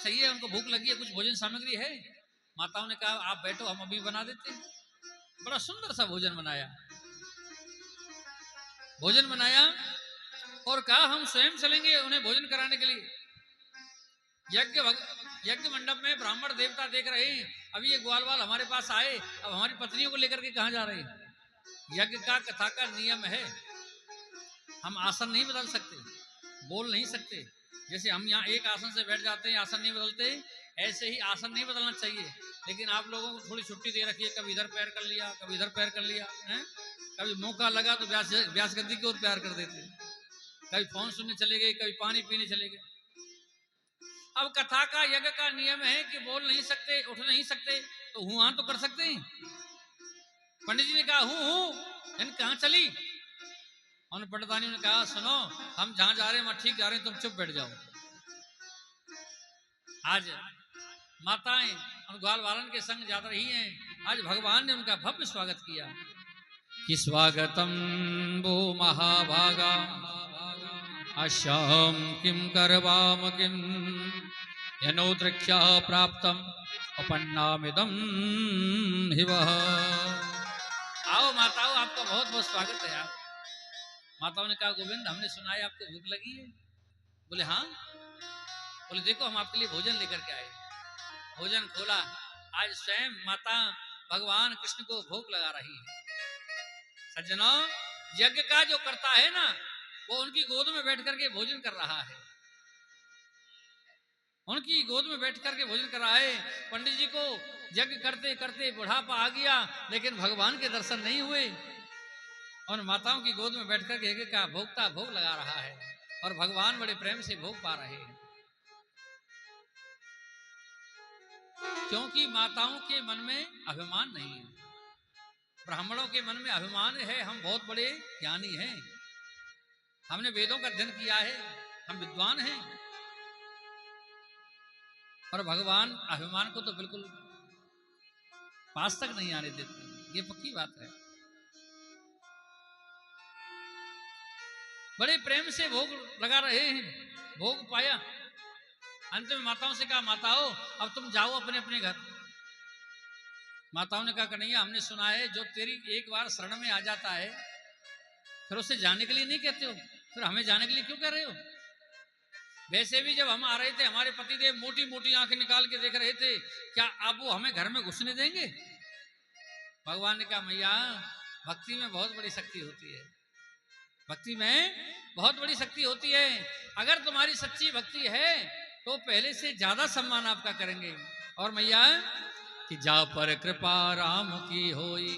चाहिए, उनको भूख लगी है, कुछ भोजन सामग्री है? माताओं ने कहा आप बैठो, हम अभी बना देते हैं। बड़ा सुंदर सा भोजन बनाया, भोजन बनाया और कहा हम स्वयं चलेंगे उन्हें भोजन कराने के लिए। यज्ञ मंडप में ब्राह्मण देवता देख रहे हैं, अभी ये ग्वालवाल हमारे पास आए, अब हमारी पत्नियों को लेकर के कहाँ जा रहे हैं? यज्ञ का कथा का नियम है, हम आसन नहीं बदल सकते, बोल नहीं सकते। जैसे हम यहाँ एक आसन से बैठ जाते हैं, आसन नहीं बदलते, ऐसे ही आसन नहीं बदलना चाहिए। लेकिन आप लोगों को थोड़ी छुट्टी दे रखी है, कभी इधर पैर कर लिया, कभी इधर पैर कर लिया है। कभी मौका लगा तो व्यास गद्दी की ओर प्यार कर देते, कभी फोन सुनने चले गए, कभी पानी पीने चले गए। अब कथा का यज्ञ का नियम है कि बोल नहीं सकते, उठ नहीं सकते, तो हूं हाँ तो कर सकते हैं। पंडित जी ने कहा हूं इन कहां चली। और पंडितानी ने कहा सुनो, हम जहां जा रहे हैं वहां ठीक जा रहे हैं, तुम चुप बैठ जाओ। आज माताएं और ग्वाल वालन के संग जा रही हैं। आज भगवान ने उनका भव्य स्वागत किया कि स्वागतम वो महाभागा अश्याम किम करवाम किम यनोद्रक्ष्या प्राप्तम अपन्नामिदम हिवः। आओ माताओं, आपका बहुत बहुत स्वागत है। आप माताओं ने कहा गोविंद, हमने सुना है आपको भूख लगी है। बोले हाँ। बोले देखो, हम आपके लिए भोजन लेकर के आए। भोजन खोला, आज स्वयं माता भगवान कृष्ण को भोग लगा रही है। सज्जनों, यज्ञ का जो करता है ना, वो उनकी गोद में बैठ करके भोजन कर रहा है। उनकी गोद में बैठ करके भोजन कर रहा है। पंडित जी को यज्ञ करते करते बुढ़ापा आ गया, लेकिन भगवान के दर्शन नहीं हुए। और माताओं की गोद में बैठ करके यज्ञ का भोगता भोग लगा रहा है, और भगवान बड़े प्रेम से भोग पा रहे हैं। क्योंकि माताओं के मन में अभिमान नहीं है। ब्राह्मणों के मन में अभिमान है, हम बहुत बड़े ज्ञानी हैं, हमने वेदों का अध्ययन किया है, हम विद्वान हैं। और भगवान अभिमान को तो बिल्कुल पास तक नहीं आने देते, ये पक्की बात है। बड़े प्रेम से भोग लगा रहे हैं, भोग पाया। अंत में माताओं से कहा, माताओं अब तुम जाओ अपने अपने घर। माताओं ने कहा कन्हैया, हमने सुना है जो तेरी एक बार शरण में आ जाता है फिर उसे जाने के लिए नहीं कहते हो, फिर हमें जाने के लिए क्यों कह रहे हो? वैसे भी जब हम आ रहे थे, हमारे पतिदेव मोटी मोटी आंखें निकाल के देख रहे थे, क्या आप वो हमें घर में घुसने देंगे? भगवान ने कहा, मैया भक्ति में बहुत बड़ी शक्ति होती है, भक्ति में बहुत बड़ी शक्ति होती है। अगर तुम्हारी सच्ची भक्ति है तो पहले से ज्यादा सम्मान आपका करेंगे। और मैया कि जा पर कृपा राम की होई,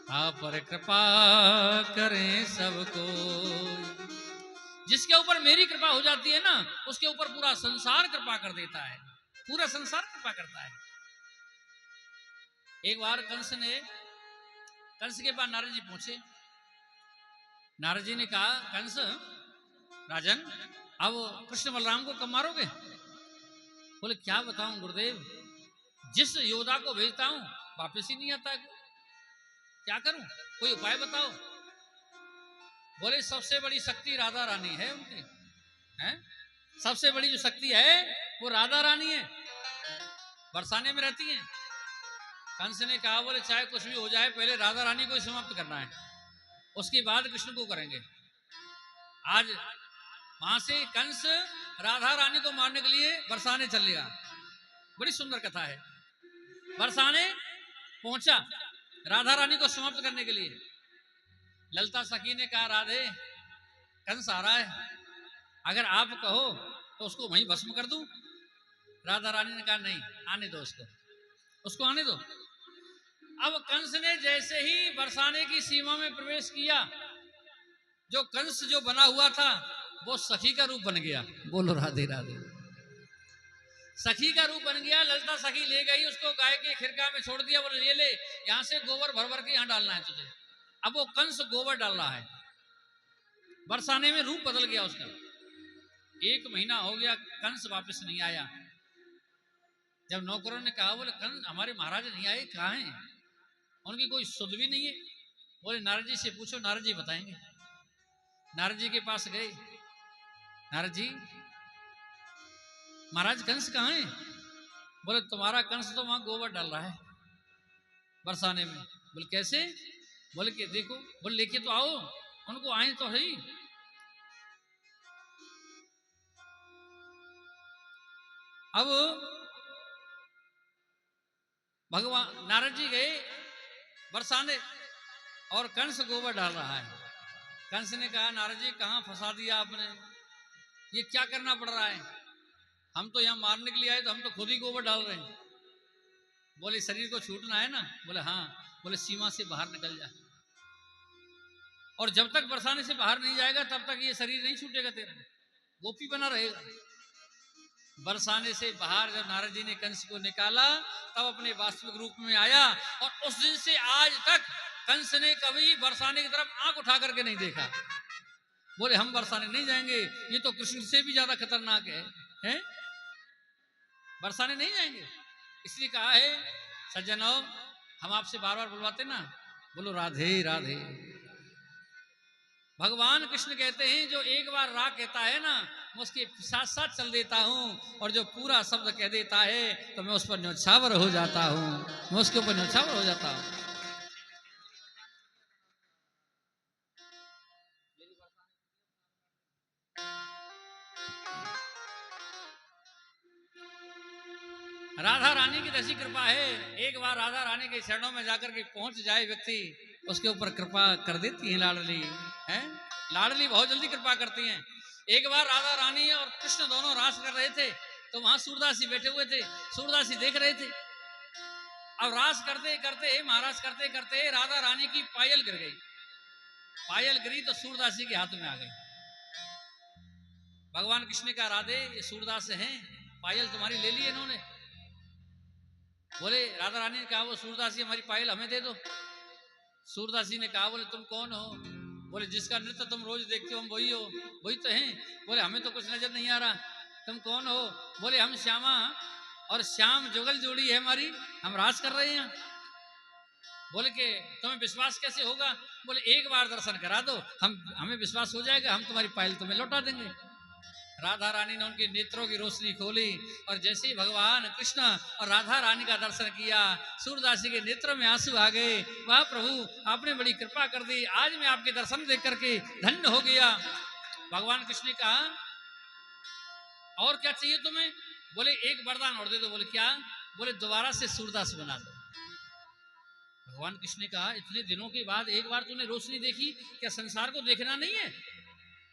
ता पर कृपा करें सबको। जिसके ऊपर मेरी कृपा हो जाती है ना, उसके ऊपर पूरा संसार कृपा कर देता है, पूरा संसार कृपा करता है। एक बार कंस के पास नारद जी पहुंचे। नारद जी ने कहा, कंस राजन, अब कृष्ण बलराम को कब मारोगे? बोले क्या बताऊं गुरुदेव, जिस योद्धा को भेजता हूं वापस ही नहीं आता, क्या करूं, कोई उपाय बताओ। बोले सबसे बड़ी शक्ति राधा रानी है उनकी, हैं? सबसे बड़ी जो शक्ति है वो राधा रानी है, बरसाने में रहती हैं। कंस ने कहा, बोले चाहे कुछ भी हो जाए, पहले राधा रानी को ही समाप्त करना है, उसके बाद कृष्ण को करेंगे। आज वहां से कंस राधा रानी को मारने के लिए बरसाने चलेगा। बड़ी सुंदर कथा है। बरसाने पहुंचा राधा रानी को समाप्त करने के लिए। ललिता सखी ने कहा, राधे कंस आ रहा है, अगर आप कहो तो उसको वहीं भस्म कर दूं। राधा रानी ने कहा, नहीं, आने दो उसको आने दो। अब कंस ने जैसे ही बरसाने की सीमा में प्रवेश किया, जो कंस जो बना हुआ था वो सखी का रूप बन गया। बोलो राधे राधे। सखी का रूप बन गया। ललिता सखी ले गई उसको, गाय के खिरका में छोड़ दिया, बोले ये ले, यहां से गोबर भर भर के यहां डालना है तुझे। अब वो कंस गोबर डाल रहा है, बरसाने में रूप बदल गया उसका। 1 महीना हो गया, कंस वापस नहीं आया। जब नौकरों ने कहा, बोले कंस हमारे महाराज नहीं आए, कहाँ हैं? उनकी कोई सुध भी नहीं है। बोले नारद जी से पूछो, नारद जी बताएंगे। नारद जी के पास गए। नारद जी, महाराज कंस कहाँ है? बोले तुम्हारा कंस तो वहां गोबर डाल रहा है बरसाने में। बोले कैसे? बोले कि देखो। बोले लेके तो आओ उनको, आए तो है। अब भगवान नारद जी गए बरसाने और कंस गोबर डाल रहा है। कंस ने कहा, नारद जी कहां फंसा दिया आपने, ये क्या करना पड़ रहा है? हम तो यहां मारने के लिए आए, तो हम तो खुद ही गोबर डाल रहे हैं। बोले शरीर को छूटना है ना? बोले हाँ। बोले सीमा से बाहर निकल जा, और जब तक बरसाने से बाहर नहीं जाएगा तब तक ये शरीर नहीं छूटेगा तेरा, गोपी बना रहेगा। बरसाने से बाहर जब नारद जी ने कंस को निकाला तब अपने वास्तविक रूप में आया, और उस दिन से आज तक कंस ने कभी बरसाने की तरफ आंख उठा करके नहीं देखा। बोले हम बरसाने नहीं जाएंगे, ये तो कृष्ण से भी ज्यादा खतरनाक है? बरसाने नहीं जाएंगे। इसलिए कहा है सज्जनों, हम आपसे बार बार बुलवाते ना, बोलो राधे राधे। भगवान कृष्ण कहते हैं जो एक बार रा कहता है ना, मैं उसके साथ साथ चल देता हूं, और जो पूरा शब्द कह देता है तो मैं उस पर न्यौछावर हो जाता हूं, मैं उसके ऊपर न्यौछावर हो जाता हूं। राधा रानी की ऐसी कृपा है, एक बार राधा रानी के चरणों में जाकर के पहुंच जाए व्यक्ति, उसके ऊपर कृपा कर देती है लाडली। हैं लाडली बहुत जल्दी कृपा करती हैं। एक बार राधा रानी और कृष्ण दोनों रास कर रहे थे, तो वहां सूरदास जी बैठे हुए थे, सूरदास जी देख रहे थे। अब रास करते करते महाराज करते करते राधा रानी की पायल गिर गई। पायल गिरी तो सूरदास जी के हाथ में आ गई। भगवान कृष्ण का राधे ये सूरदास हैं, पायल तुम्हारी ले ली इन्होंने। बोले राधा रानी ने कहा वो सूरदास जी हमारी पायल हमें दे दो। सूरदास जी ने कहा बोले तुम कौन हो? बोले जिसका नृत्य तुम रोज देखते हो हम वही हो। वही तो हैं। बोले हमें तो कुछ नजर नहीं आ रहा, तुम कौन हो? बोले हम श्यामा और श्याम जुगल जोड़ी है हमारी, हम रास कर रहे हैं। बोले कि तुम्हें विश्वास कैसे होगा? बोले एक बार दर्शन करा दो, हमें विश्वास हो जाएगा, हम तुम्हारी पायल तुम्हें लौटा देंगे। राधा रानी ने उनके नेत्रों की रोशनी खोली, और जैसे ही भगवान कृष्ण और राधा रानी का दर्शन किया, सूरदास जी के नेत्रों में आंसू आ गए। वाह प्रभु, आपने बड़ी कृपा कर दी, आज मैं आपके दर्शन देख करके धन्य हो गया। भगवान कृष्ण ने कहा और क्या चाहिए तुम्हें? बोले एक वरदान और दे दो। बोले क्या? बोले दोबारा से सूरदास बना दो। भगवान कृष्ण ने कहा इतने दिनों के बाद एक बार तूने रोशनी देखी, क्या संसार को देखना नहीं है?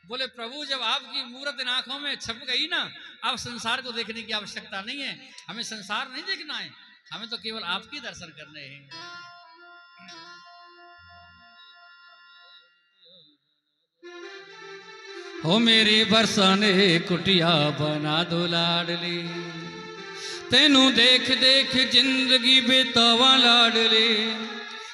बोले प्रभु जब आपकी मूरत इन आंखों में छप गई ना, अब संसार को देखने की आवश्यकता नहीं है, हमें संसार नहीं देखना है, हमें तो केवल आपके दर्शन करने हैं। हो मेरी बरसाने कुटिया बना दो लाडली, तेनू देख देख जिंदगी बेतावा लाडली।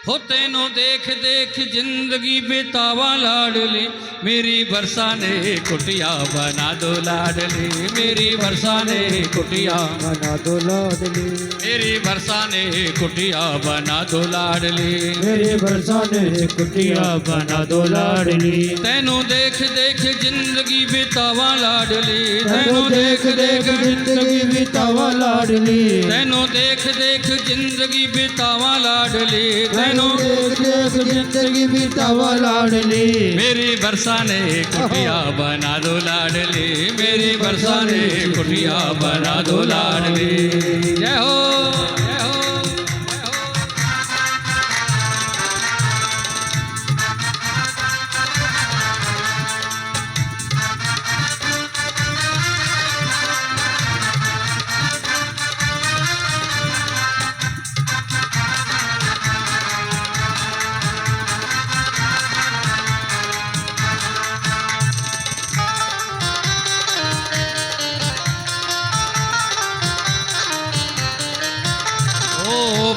हो तेनू देख देख जिंदगी बेतावा लाडली, मेरी बरसाने कुटिया बना दो लाडली, मेरी बरसाने कुटिया बना दो लाडली, मेरी बरसाने कुटिया बना दो लाडली, मेरे बरसाने कुटिया बना दो लाडली। तेनू देख देख जिंदगी बितावा लाडली, तेनू देख देख जिंदगी बितावा लाडली, तेनू देख देख जिंदगी बितावा लाडली, तेनू देख देख जिंदगी बितावा लाडली। मेरी बरसाने कुटिया बना दो लाडली, मेरी बरसाने कुटिया बना दो लाडली। जय हो जय हो जय हो।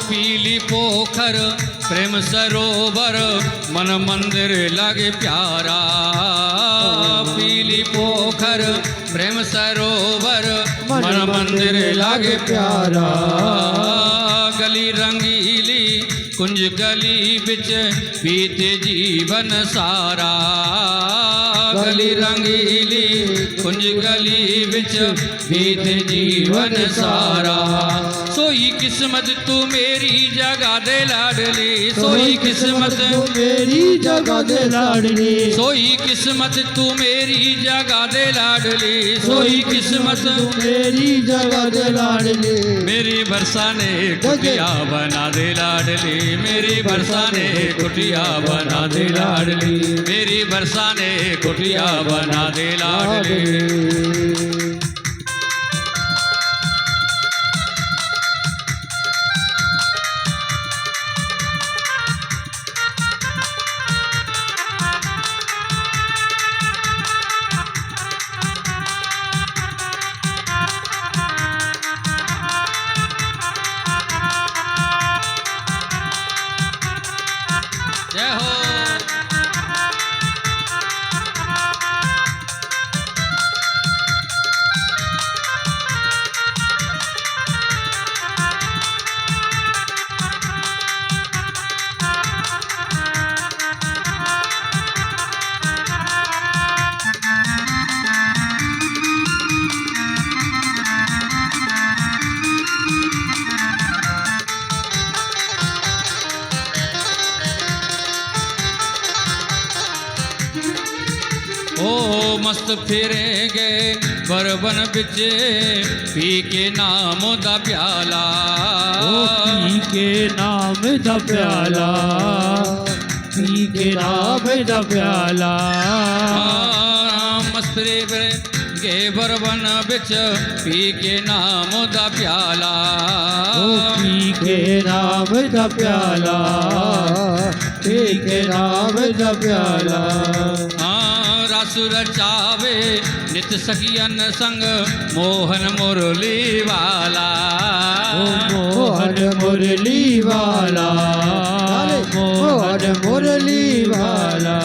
पीली पोखर प्रेम सरोवर मन मंदिर लागे प्यारा, पीली पोखर प्रेम सरोवर मन मंदिर लागे प्यारा। गली रंगीली कुंज गली बिच बीते जीवन सारा, गली रंगीली कुंज गली बिच बीते जीवन सारा। सोई किस्मत तू मेरी जगा दे लाडली, सोई किस्मत तू मेरी जगा दे लाडली, सोई किस्मत तू मेरी जगा दे लाडली, सोई किस्मत तू मेरी जगा दे लाडली। मेरी बरसाने कुटिया बना दे लाडली, मेरी बरसाने कुटिया बना दे लाडली, मेरी बरसाने कुटिया बना दे लाडली। जय हो। ओ मस्त फिरेंगे बरबन बिच पी के नाम दा प्याला। ओ पी के नाम दा प्याला, पी के नाम दा प्याला। मस्त फिरेंगे बरबन बिच पी के नाम दा प्याला। ओ पी के नाम दा प्याला, पी के नाम दा प्याला। रस रचावे नित सखियन संग मोहन मुरली वाला। ओ मोहन मुरली वाला, मोहन मुरली वाला।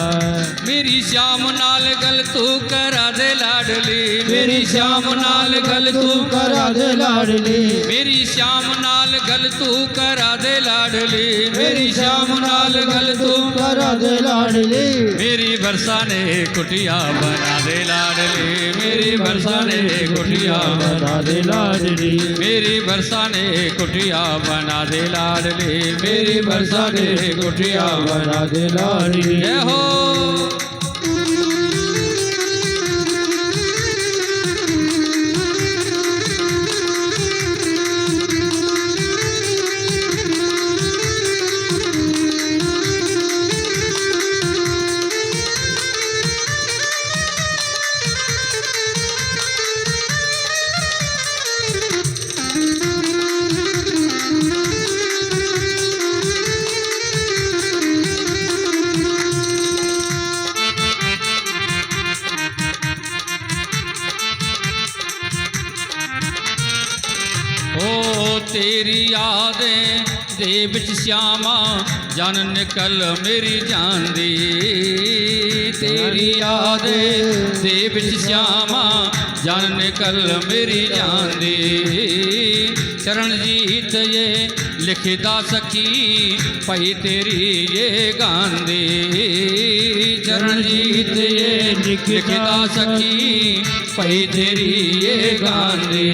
मेरी श्याम नाल गल तू करा दे लाडली, मेरी श्याम नाल गल तू करा दे लाडली, मेरी श्याम नाल गल तू करा दे लाडली, मेरी श्याम नाल गल तू करा दे लाडली। मेरी बरसा ने कुटिया बना दे लाडली, मेरी बरसा ने कुटिया बना दे लाडली, मेरी बरसा ने कुटिया बना दे लाडली, मेरी बरसा ने कुटिया बना दे लाडली। जय हो। ओ तेरी यादें दे विच श्यामा जान निकल मेरी जान दी, तेरी यादें दे विच श्यामा जान निकल मेरी जान दी। चरणजीत ये लिखदा सखी पई तेरी ये गांधी, चरणजीत ये लिखदा सखी पई तेरी ये गांधी।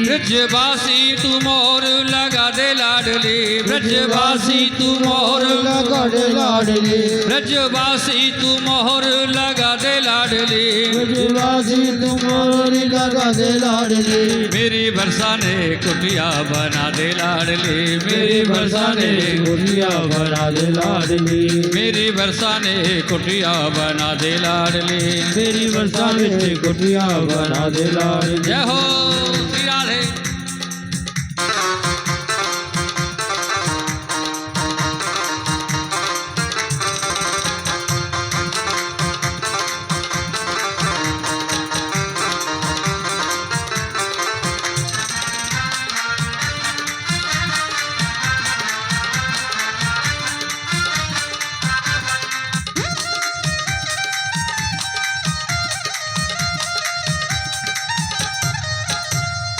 ब्रजवासी तू मोर लगा दे लाडली, ब्रजवासी तू मोर लगा दे लाडली, ब्रजवासी तू मोहर लगा दे लाडली, ब्रजवासी तू मोर लगा दे लाडली। मेरी बरसा ने कुटिया बना दे लाडली, मेरी बरसा ने कुटिया बना दे लाडली, मेरी बरसा ने कुटिया बना दे लाडली, मेरी बरसा में कुटिया बना दे लाडली। जय हो श्री राधे।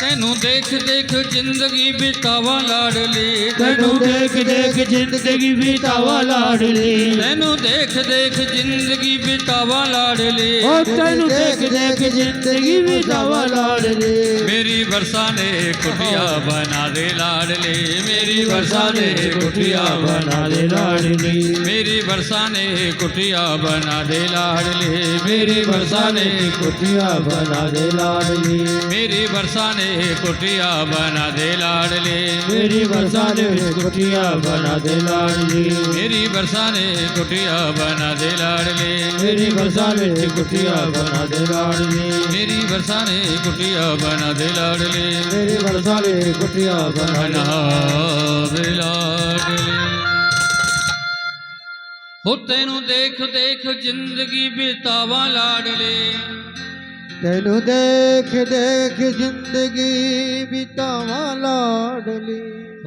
तेनू देख देख जिंदगी बितावा लाडली, तेनू देख देख जिंदगी बितावा लाडली, तेनू देख देख जिंदगी बितावा लाडली, ओ तेनू देख देख जिंदगी बितावा लाडली। मेरी बरसा ने कुटिया बना दे लाडली, मेरी बरसा ने कुटिया बना दे लाडली, मेरी बरसा ने कुटिया बना दे लाडली, मेरी बरसा ने कुटिया बना दे लाडली, मेरी बरसा ने कुटिया बना दे लाडली, मेरी बरसा ने कुटिया बना दे लाडली, मेरी बरसा ने कुटिया बना दे लाडली, मेरी बरसा ने कुटिया बना दे लाडली, मेरी बरसा ने कुटिया बना दे लाडली, मेरी बरसा ने कुटिया बना दे लाडली। हो तेनू देख देख जिंदगी बितावा लाडली, तेनू देख देख जिंदगी बितावा लाडली,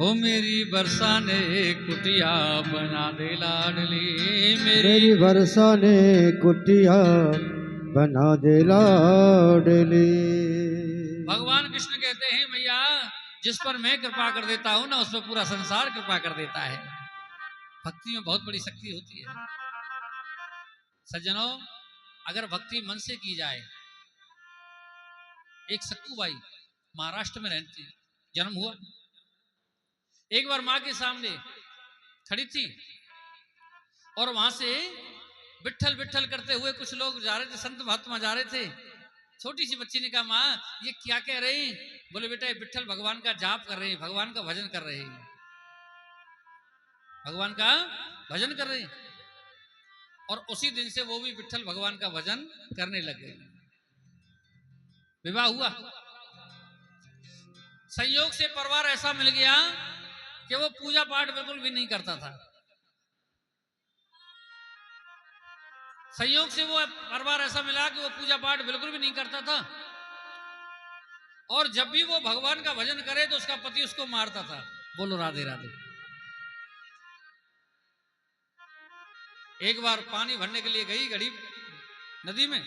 हो मेरी बरसा ने कुटिया बना दे लाडली, मेरी वर्षा ने कुटिया बना दे लाडली। भगवान कृष्ण कहते हैं मैया जिस पर मैं कृपा कर देता हूं ना, उस पर पूरा संसार कृपा कर देता है। भक्ति में बहुत बड़ी शक्ति होती है सज्जनों। अगर भक्ति मन से की जाए, एक सक्कूबाई महाराष्ट्र में रहती, जन्म हुआ, एक बार मां के सामने खड़ी थी और वहां से विठल विठल करते हुए कुछ लोग जा रहे थे, संत महात्मा जा रहे थे। छोटी सी बच्ची ने कहा मां ये क्या कह रहे हैं? बोले बेटा ये विठल भगवान का जाप कर रहे हैं, भगवान का भजन कर रहे हैं, भगवान का भजन कर रहे हैं। और उसी दिन से वो भी विठल भगवान का भजन करने लग गए। विवाह हुआ, संयोग से परिवार ऐसा मिल गया कि वो पूजा पाठ बिल्कुल भी नहीं करता था। संयोग से वो परिवार ऐसा मिला कि वो पूजा पाठ बिल्कुल भी नहीं करता था, और जब भी वो भगवान का भजन करे तो उसका पति उसको मारता था। बोलो राधे राधे। एक बार पानी भरने के लिए गई गड़ी नदी में,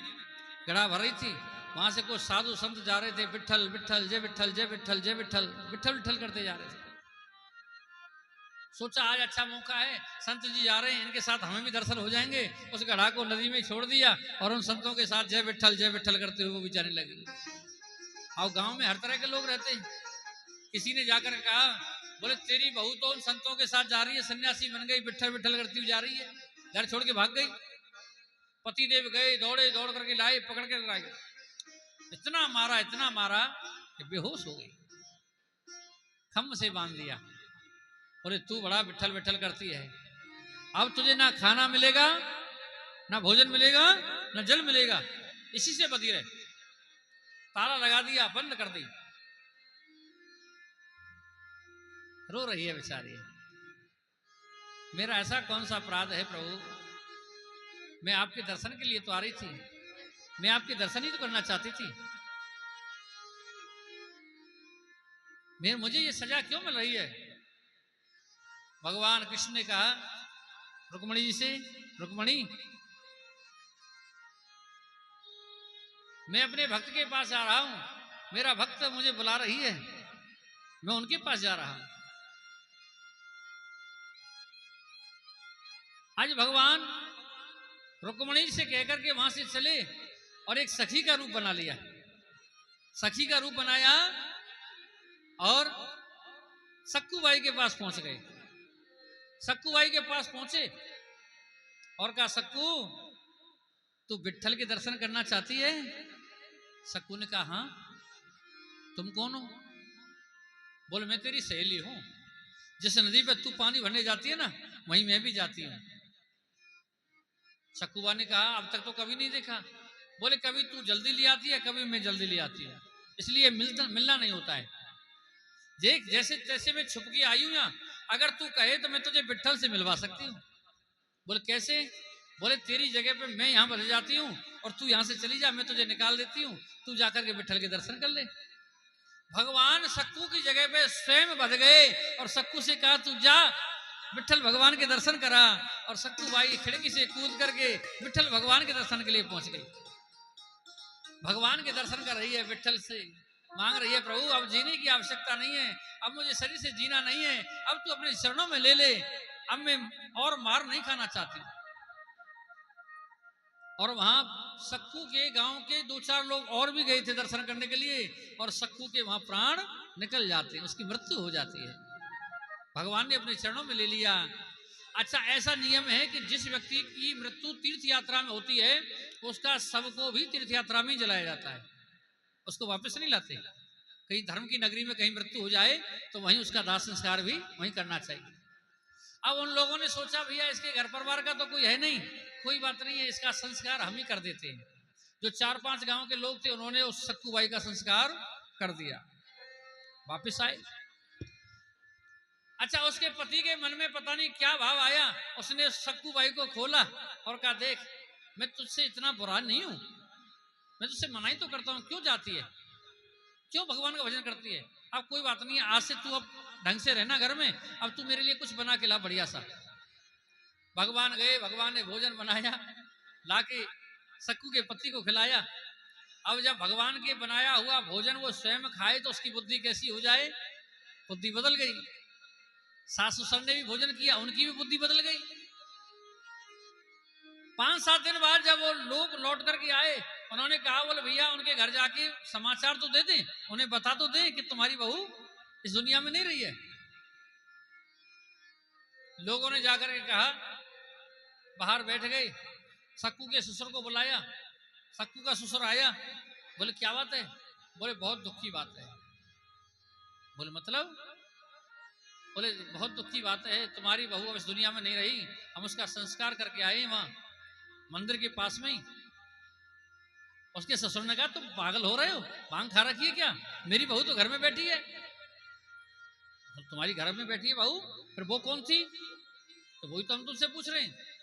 गड़ा भर रही थी, वहां से कुछ साधु संत जा रहे थे, विठल विठल जय विठल जय विठल जय विठल विठल विठल करते जा रहे थे। सोचा आज अच्छा मौका है, संत जी जा रहे हैं, इनके साथ हमें भी दर्शन हो जाएंगे। उस गढ़ा को नदी में छोड़ दिया और उन संतों के साथ जय विठल करते हुए वो भी जाने लगे। और गांव में हर तरह के लोग रहते हैं। किसी ने जाकर कहा बोले तेरी बहू तो उन संतों के साथ जा रही है, सन्यासी बन गई, विठल विठल करती हुई जा रही है, घर छोड़ के भाग गई। पति देव गए, दौड़े, दौड़ करके लाए, पकड़ कर लाए, इतना मारा कि बेहोश हो गई, खम्भ से बांध दिया। बोले तू बड़ा विठल विठल करती है, अब तुझे ना खाना मिलेगा, ना भोजन मिलेगा, ना जल मिलेगा, इसी से बधी रहे। ताला लगा दिया, बंद कर दी। रो रही है बेचारी, मेरा ऐसा कौन सा अपराध है प्रभु, मैं आपके दर्शन के लिए तो आ रही थी, मैं आपके दर्शन ही तो करना चाहती थी, मुझे ये सजा क्यों मिल रही है? भगवान कृष्ण ने कहा रुक्मणी जी से, रुक्मणी मैं अपने भक्त के पास आ रहा हूं, मेरा भक्त मुझे बुला रही है, मैं उनके पास जा रहा हूं। आज भगवान रुक्मणी से कहकर के वहां से चले और एक सखी का रूप बना लिया। सखी का रूप बनाया और सक्कूबाई के पास पहुंच गए। सक्कूबाई के पास पहुंचे और कहा सक्कू तू विठल के दर्शन करना चाहती है? सक्कू ने कहा हाँ। तुम कौन हो? बोले मैं तेरी सहेली हूं, जिस नदी पे तू पानी भरने जाती है ना, वहीं मैं भी जाती हूं। सक्कूबा ने कहा अब तक तो कभी नहीं देखा। बोले कभी तू जल्दी ले आती है, कभी मैं जल्दी ले आती हूँ, इसलिए मिलना नहीं होता है। देख जैसे तैसे मैं छुप के आई हूं यहाँ, अगर तू कहे तो मैं तुझे विठल से मिलवा सकती हूँ। बोले कैसे? बोले तेरी जगह पे मैं यहाँ बदल जाती हूँ और तू यहाँ से चली जा, मैं तुझे निकाल देती हूँ, तू जाकर के विठल के दर्शन कर ले। भगवान सक्कू की जगह पे स्वयं बध गए और सक्कू से कहा तू जा विठल भगवान के दर्शन करा। और सक्कू बाई खिड़की से कूद करके विठल भगवान के दर्शन के लिए पहुंच गई। भगवान के दर्शन कर रही है, विठल से मांग रही है प्रभु अब जीने की आवश्यकता नहीं है, अब मुझे शरीर से जीना नहीं है, अब तू अपने चरणों में ले ले, अब मैं और मार नहीं खाना चाहती। और वहां सक्कू के गांव के 2-4 लोग और भी गए थे दर्शन करने के लिए, और सक्कू के वहां प्राण निकल जाते हैं, उसकी मृत्यु हो जाती है। भगवान ने अपने चरणों में ले लिया। अच्छा ऐसा नियम है कि जिस व्यक्ति की मृत्यु तीर्थ यात्रा में होती है उसका शव को भी तीर्थ यात्रा में जलाया जाता है, उसको वापस नहीं लाते। कहीं धर्म की नगरी में कहीं मृत्यु हो जाए तो वहीं उसका दाह संस्कार भी वहीं करना चाहिए। अब उन लोगों ने सोचा भैया इसके घर परिवार का तो कोई है नहीं, कोई बात नहीं है, इसका संस्कार हम ही कर देते हैं। जो 4-5 गांव के लोग थे उन्होंने उस सक्कूबाई का संस्कार कर दिया, वापिस आए। अच्छा उसके पति के मन में पता नहीं क्या भाव आया, उसने सक्कूबाई को खोला और कहा देख मैं तुझसे इतना बुरा नहीं हूं, मैं तुझसे मनाही तो करता हूं, क्यों जाती है, क्यों भगवान का भजन करती है? अब कोई बात नहीं है, आज से तू अब ढंग से रहना घर में, अब तू मेरे लिए कुछ बना के ला बढ़िया सा। भगवान गए, भगवान ने भोजन बनाया, लाके सक्कू के पति को खिलाया। अब जब भगवान के बनाया हुआ भोजन वो स्वयं खाए तो उसकी बुद्धि कैसी हो जाए, बुद्धि बदल गई। सास ससुर ने भी भोजन किया, उनकी भी बुद्धि बदल गई। 5-7 दिन बाद जब वो लोग लौट करके आए, उन्होंने कहा बोले भैया उनके घर जाके समाचार तो दे दें, उन्हें बता तो दें कि तुम्हारी बहू इस दुनिया में नहीं रही है। लोगों ने जाकर के कहा, बाहर बैठ गए, सक्कू के ससुर को बुलाया। सक्कू का ससुर आया, बोले क्या बात है? बोले बहुत दुख की बात है। बोले मतलब? बोले बहुत दुख की बात है, तुम्हारी बहू अब इस दुनिया में नहीं रही, हम उसका संस्कार करके आए वहां मंदिर के पास में ही। उसके ससुर ने कहा तुम पागल हो रहे हो, भांग खा रखी है क्या? मेरी बहू तो घर में बैठी है। तुम्हारी घर में बैठी है बहू, फिर वो कौन थी? तो वही तो हम तुमसे पूछ रहे हैं।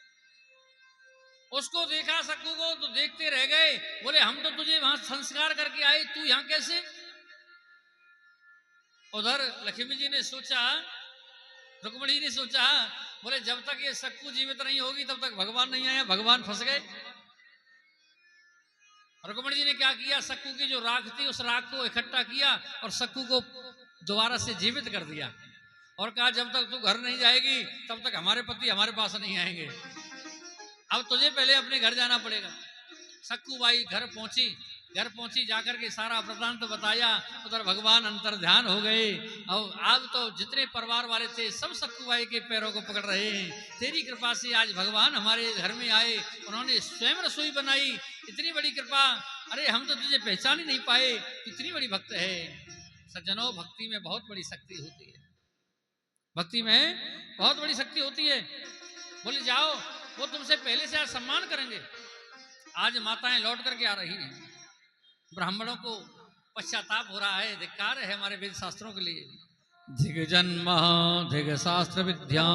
उसको देखा सक्कू को तो देखते रह गए, बोले हम तो तुझे वहां संस्कार करके आए, तू यहां कैसे? उधर लक्ष्मी जी ने सोचा, रुक्मणी ने सोचा, बोले जब तक ये सक्कू जीवित नहीं होगी तब तक भगवान नहीं आया, भगवान फंस गए। रुक्मणी जी ने क्या किया, सक्कू की जो राख थी उस राख को इकट्ठा किया और सक्कू को दोबारा से जीवित कर दिया और कहा जब तक तू घर नहीं जाएगी तब तक हमारे पति हमारे पास नहीं आएंगे, अब तुझे पहले अपने घर जाना पड़ेगा। सक्कू बाई घर पहुंची, जाकर के सारा वृत्तांत बताया। उधर भगवान अंतर ध्यान हो गए और अब तो जितने परिवार वाले थे सब सक्कू बाई के पैरों को पकड़ रहे हैं। तेरी कृपा से आज भगवान हमारे घर में आए, उन्होंने स्वयं रसोई बनाई, इतनी बड़ी कृपा, अरे हम तो तुझे पहचान ही नहीं पाए, इतनी बड़ी भक्त है। सज्जनों, भक्ति में बहुत बड़ी शक्ति होती है, भक्ति में बहुत बड़ी शक्ति होती है। बोले जाओ, वो तुमसे पहले से आज सम्मान करेंगे। आज माताएं लौट करके आ रही हैं, ब्राह्मणों को पश्चाताप हो रहा है, धिक्कार है हमारे वेद शास्त्रों के लिए। धिग जन्म धिग शास्त्र विद्या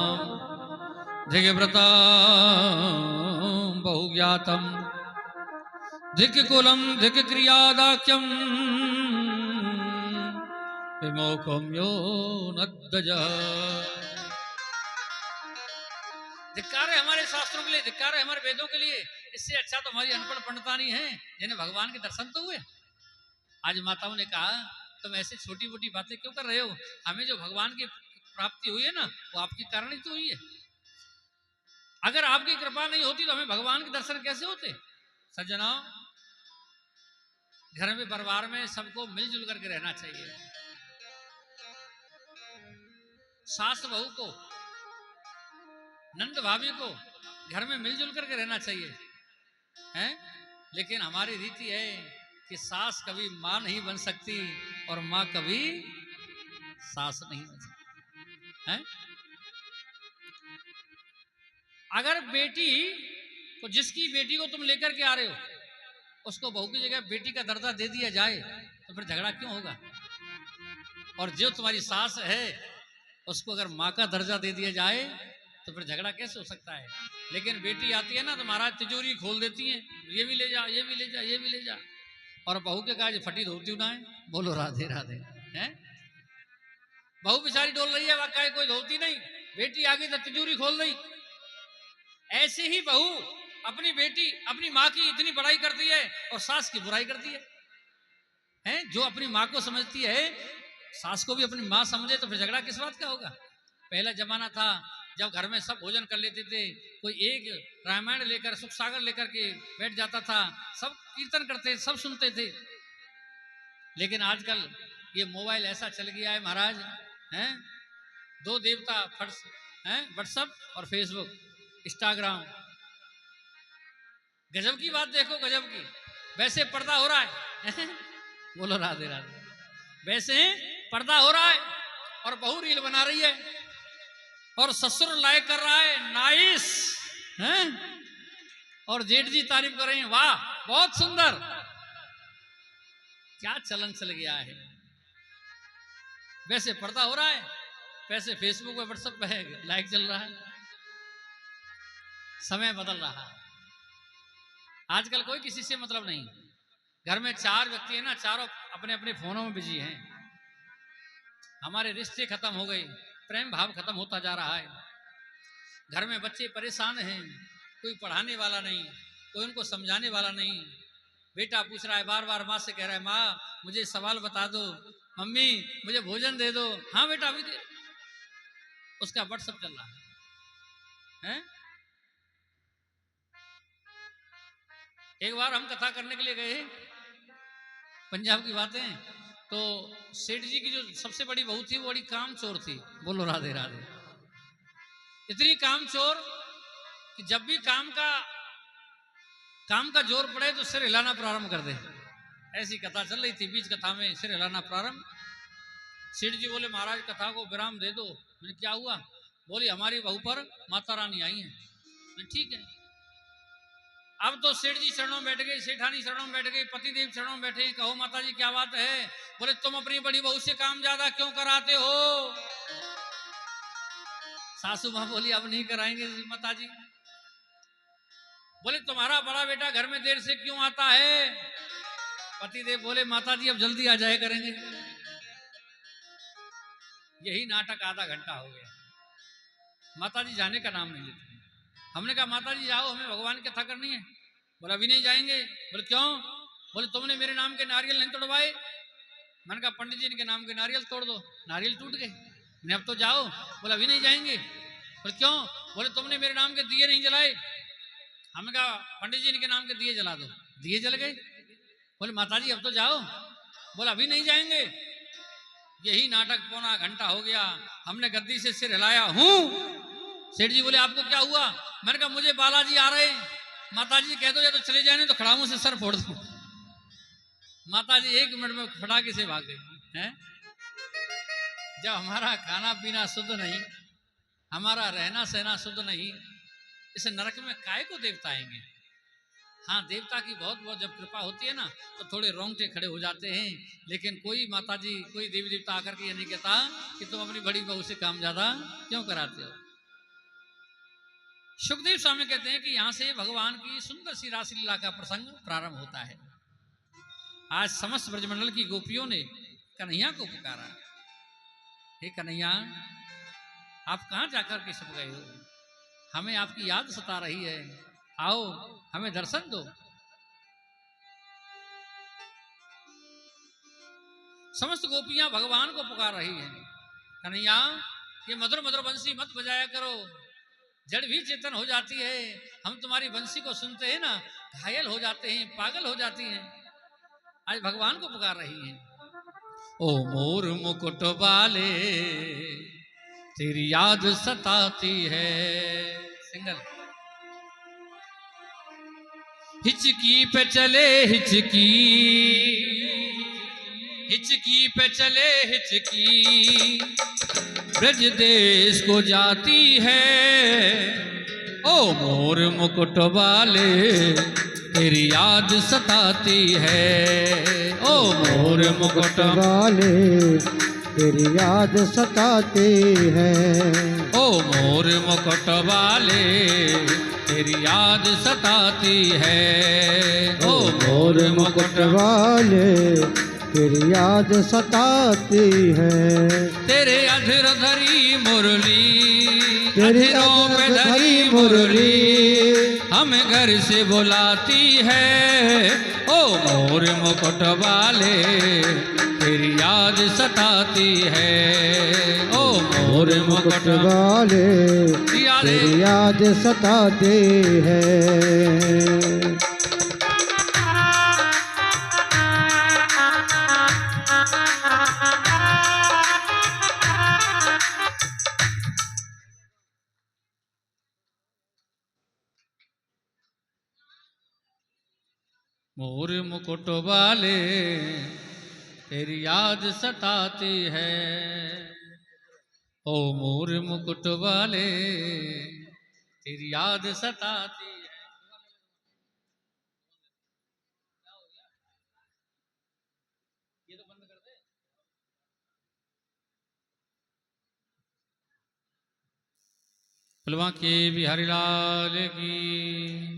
धिग व्रता बहुज्ञातम धिक कुलम धिक क्रियादाख्यम विमोखम यो नद्दज। धिक्कार है हमारे शास्त्रों के लिए, धिक्कार है हमारे वेदों के लिए। इससे अच्छा तो हमारी अनपढ़ पंडितानी है जिन्हें भगवान के दर्शन तो हुए। आज माताओं ने कहा तुम ऐसे छोटी मोटी बातें क्यों कर रहे हो, हमें जो भगवान की प्राप्ति हुई है ना वो आपके कारण ही तो हुई है। अगर आपकी कृपा नहीं होती तो हमें भगवान के दर्शन कैसे होते। सज्जनों, घर में परिवार में सबको मिलजुल करके रहना चाहिए। सास बहू को, नंद भाभी को घर में मिलजुल करके रहना चाहिए, हैं? लेकिन हमारी रीति है कि सास कभी मां नहीं बन सकती और मां कभी सास नहीं बन सकती, हैं? अगर बेटी को, जिसकी बेटी को तुम लेकर के आ रहे हो, उसको बहू की जगह बेटी का दर्जा दे दिया जाए तो फिर झगड़ा क्यों होगा? और जो तुम्हारी सास है उसको अगर मां का दर्जा दे दिया जाए तो फिर झगड़ा कैसे हो सकता है? लेकिन बेटी आती है ना तो महाराज तिजोरी खोल देती है, ये भी ले जा, ये भी ले जा, ये भी ले जा। और बहू के कहा फटी धोती ना है, बोलो राधे राधे, हैं? बहू बेचारी डोल रही है, वाकई कोई धोती नहीं, बेटी आ गई तो तिजोरी खोल दी। ऐसे ही बहू अपनी बेटी, अपनी माँ की इतनी बड़ाई करती है और सास की बुराई करती है, हैं? जो अपनी माँ को समझती है सास को भी अपनी माँ समझे तो फिर झगड़ा किस बात का होगा? पहला जमाना था जब घर में सब भोजन कर लेते थे, कोई एक रामायण लेकर, सुख सागर लेकर के बैठ जाता था, सब कीर्तन करते, सब सुनते थे। लेकिन आजकल ये मोबाइल ऐसा चल गया है महाराज, हैं? दो देवता फर्स्ट, हैं? व्हाट्सएप और फेसबुक, इंस्टाग्राम। गजब की बात देखो, गजब की। वैसे पर्दा हो रहा है बोलो राधे राधे। वैसे पर्दा हो रहा है और बहू रील बना रही है और ससुर लाइक कर रहा है, नाइस, हैं? और जेठ जी तारीफ कर रहे हैं, वाह बहुत सुंदर। क्या चलन चल गया है। वैसे पर्दा हो रहा है, वैसे फेसबुक पे, व्हाट्सएप पे लाइक चल रहा है। समय बदल रहा है, आजकल कोई किसी से मतलब नहीं। घर में 4 व्यक्ति है ना, चारों अपने अपने फोनों में बिजी हैं। हमारे रिश्ते खत्म हो गए, प्रेम भाव खत्म होता जा रहा है। घर में बच्चे परेशान हैं, कोई पढ़ाने वाला नहीं, कोई उनको समझाने वाला नहीं। बेटा पूछ रहा है बार बार माँ से, कह रहा है माँ मुझे सवाल बता दो, मम्मी मुझे भोजन दे दो। हाँ बेटा अभी दे। उसका व्हाट्सअप चल रहा है? एक बार हम कथा करने के लिए गए, पंजाब की बातें, तो सेठ जी की जो सबसे बड़ी बहू थी वो बड़ी काम चोर थी। बोलो राधे राधे। इतनी काम चोर कि जब भी काम का जोर पड़े तो सिर हिलाना प्रारंभ कर दे। ऐसी कथा चल रही थी, बीच कथा में सिर हिलाना प्रारंभ। सेठ जी बोले महाराज कथा को विराम दे दो। मैंने क्या हुआ? बोली हमारी बहू पर माता रानी आई है। मैं ठीक है। अब तो सेठ जी चरणों में बैठ गई, सेठानी चरणों में बैठ गई, पतिदेव चरणों में बैठे। कहो माता जी क्या बात है? बोले तुम अपनी बड़ी बहू से काम ज्यादा क्यों कराते हो? सासू मां बोली अब नहीं कराएंगे माता जी। बोले तुम्हारा बड़ा बेटा घर में देर से क्यों आता है? पतिदेव बोले माता जी अब जल्दी आ जाए करेंगे। यही नाटक आधा घंटा हो गया, माता जी जाने का नाम नहीं लेते। हमने कहा माता जी जाओ, हमें भगवान की कथा करनी है। बोले अभी नहीं जाएंगे। बोले क्यों? बोले तुमने मेरे नाम के नारियल नहीं तोड़वाए। मैंने कहा पंडित जी इनके नाम के नारियल तोड़ दो। नारियल टूट गए। मैंने अब तो जाओ। बोले अभी नहीं जाएंगे। बोले क्यों? बोले तुमने मेरे नाम के दिए नहीं जलाए। हमने कहा पंडित जी इनके नाम के दिए जला दो। दिए जल गए। बोले माता जी अब तो जाओ। बोले अभी नहीं जाएंगे। यही नाटक पौना घंटा हो गया। हमने गद्दी से सिर हिलाया हूं। सेठ जी बोले आपको क्या हुआ? मैंने कहा मुझे बालाजी आ रहे। माता जी कह दो या तो चले जाने तो खड़ामू से सर फोड़ दो। माता जी 1 मिनट में फटाके से भाग गई हैं। जब हमारा खाना पीना शुद्ध नहीं, हमारा रहना सहना शुद्ध नहीं, इस नरक में काय को देवता आएंगे? हाँ देवता की बहुत बहुत जब कृपा होती है ना तो थोड़े रोंगटे खड़े हो जाते हैं, लेकिन कोई माता जी कोई देवी देवता आकर के ये नहीं कहता कि तुम अपनी बड़ी बहू से काम ज्यादा क्यों कराते हो। सुखदेव स्वामी कहते हैं कि यहां से भगवान की सुंदर सी रासलीला का प्रसंग प्रारंभ होता है। आज समस्त ब्रजमंडल की गोपियों ने कन्हैया को पुकारा, हे कन्हैया आप कहां जाकर के छुप गए हो? हमें आपकी याद सता रही है, आओ हमें दर्शन दो। समस्त गोपियां भगवान को पुकार रही हैं, कन्हैया ये मधुर मधुर बंसी मत बजाया करो, जड़ भी चेतन हो जाती है। हम तुम्हारी बंसी को सुनते हैं ना घायल हो जाते हैं, पागल हो जाती हैं। आज भगवान को पुकार रही हैं। ओ मोर मुकुट वाले तेरी याद सताती है। सिंगल। हिचकी पे चले हिचकी, हिचकी पे चले हिचकी, ब्रज देश को जाती है। ओ मोर मुकुट वाले तेरी याद सताती है। ओ मोर मुकुट वाले तेरी याद सताती है। ओ मोर मुकुट वाले तेरी याद सताती है। ओ मोर मुकुट वाले तेरी याद सताती है। तेरे अधर धरी मुरली, तेरी अधरों पे धरी मुरली हम घर से बुलाती है। ओ मोर मुकुट वाले तेरी याद सताती है। ओ मोर मुकुट वाले तेरी याद सताती है। मोर मुकुट वाले तेरी याद सताती है। ओ मोर मुकुट वाले तेरी याद सताती है। ये तो बंद कर दे। फुलवा के बिहारी लाल की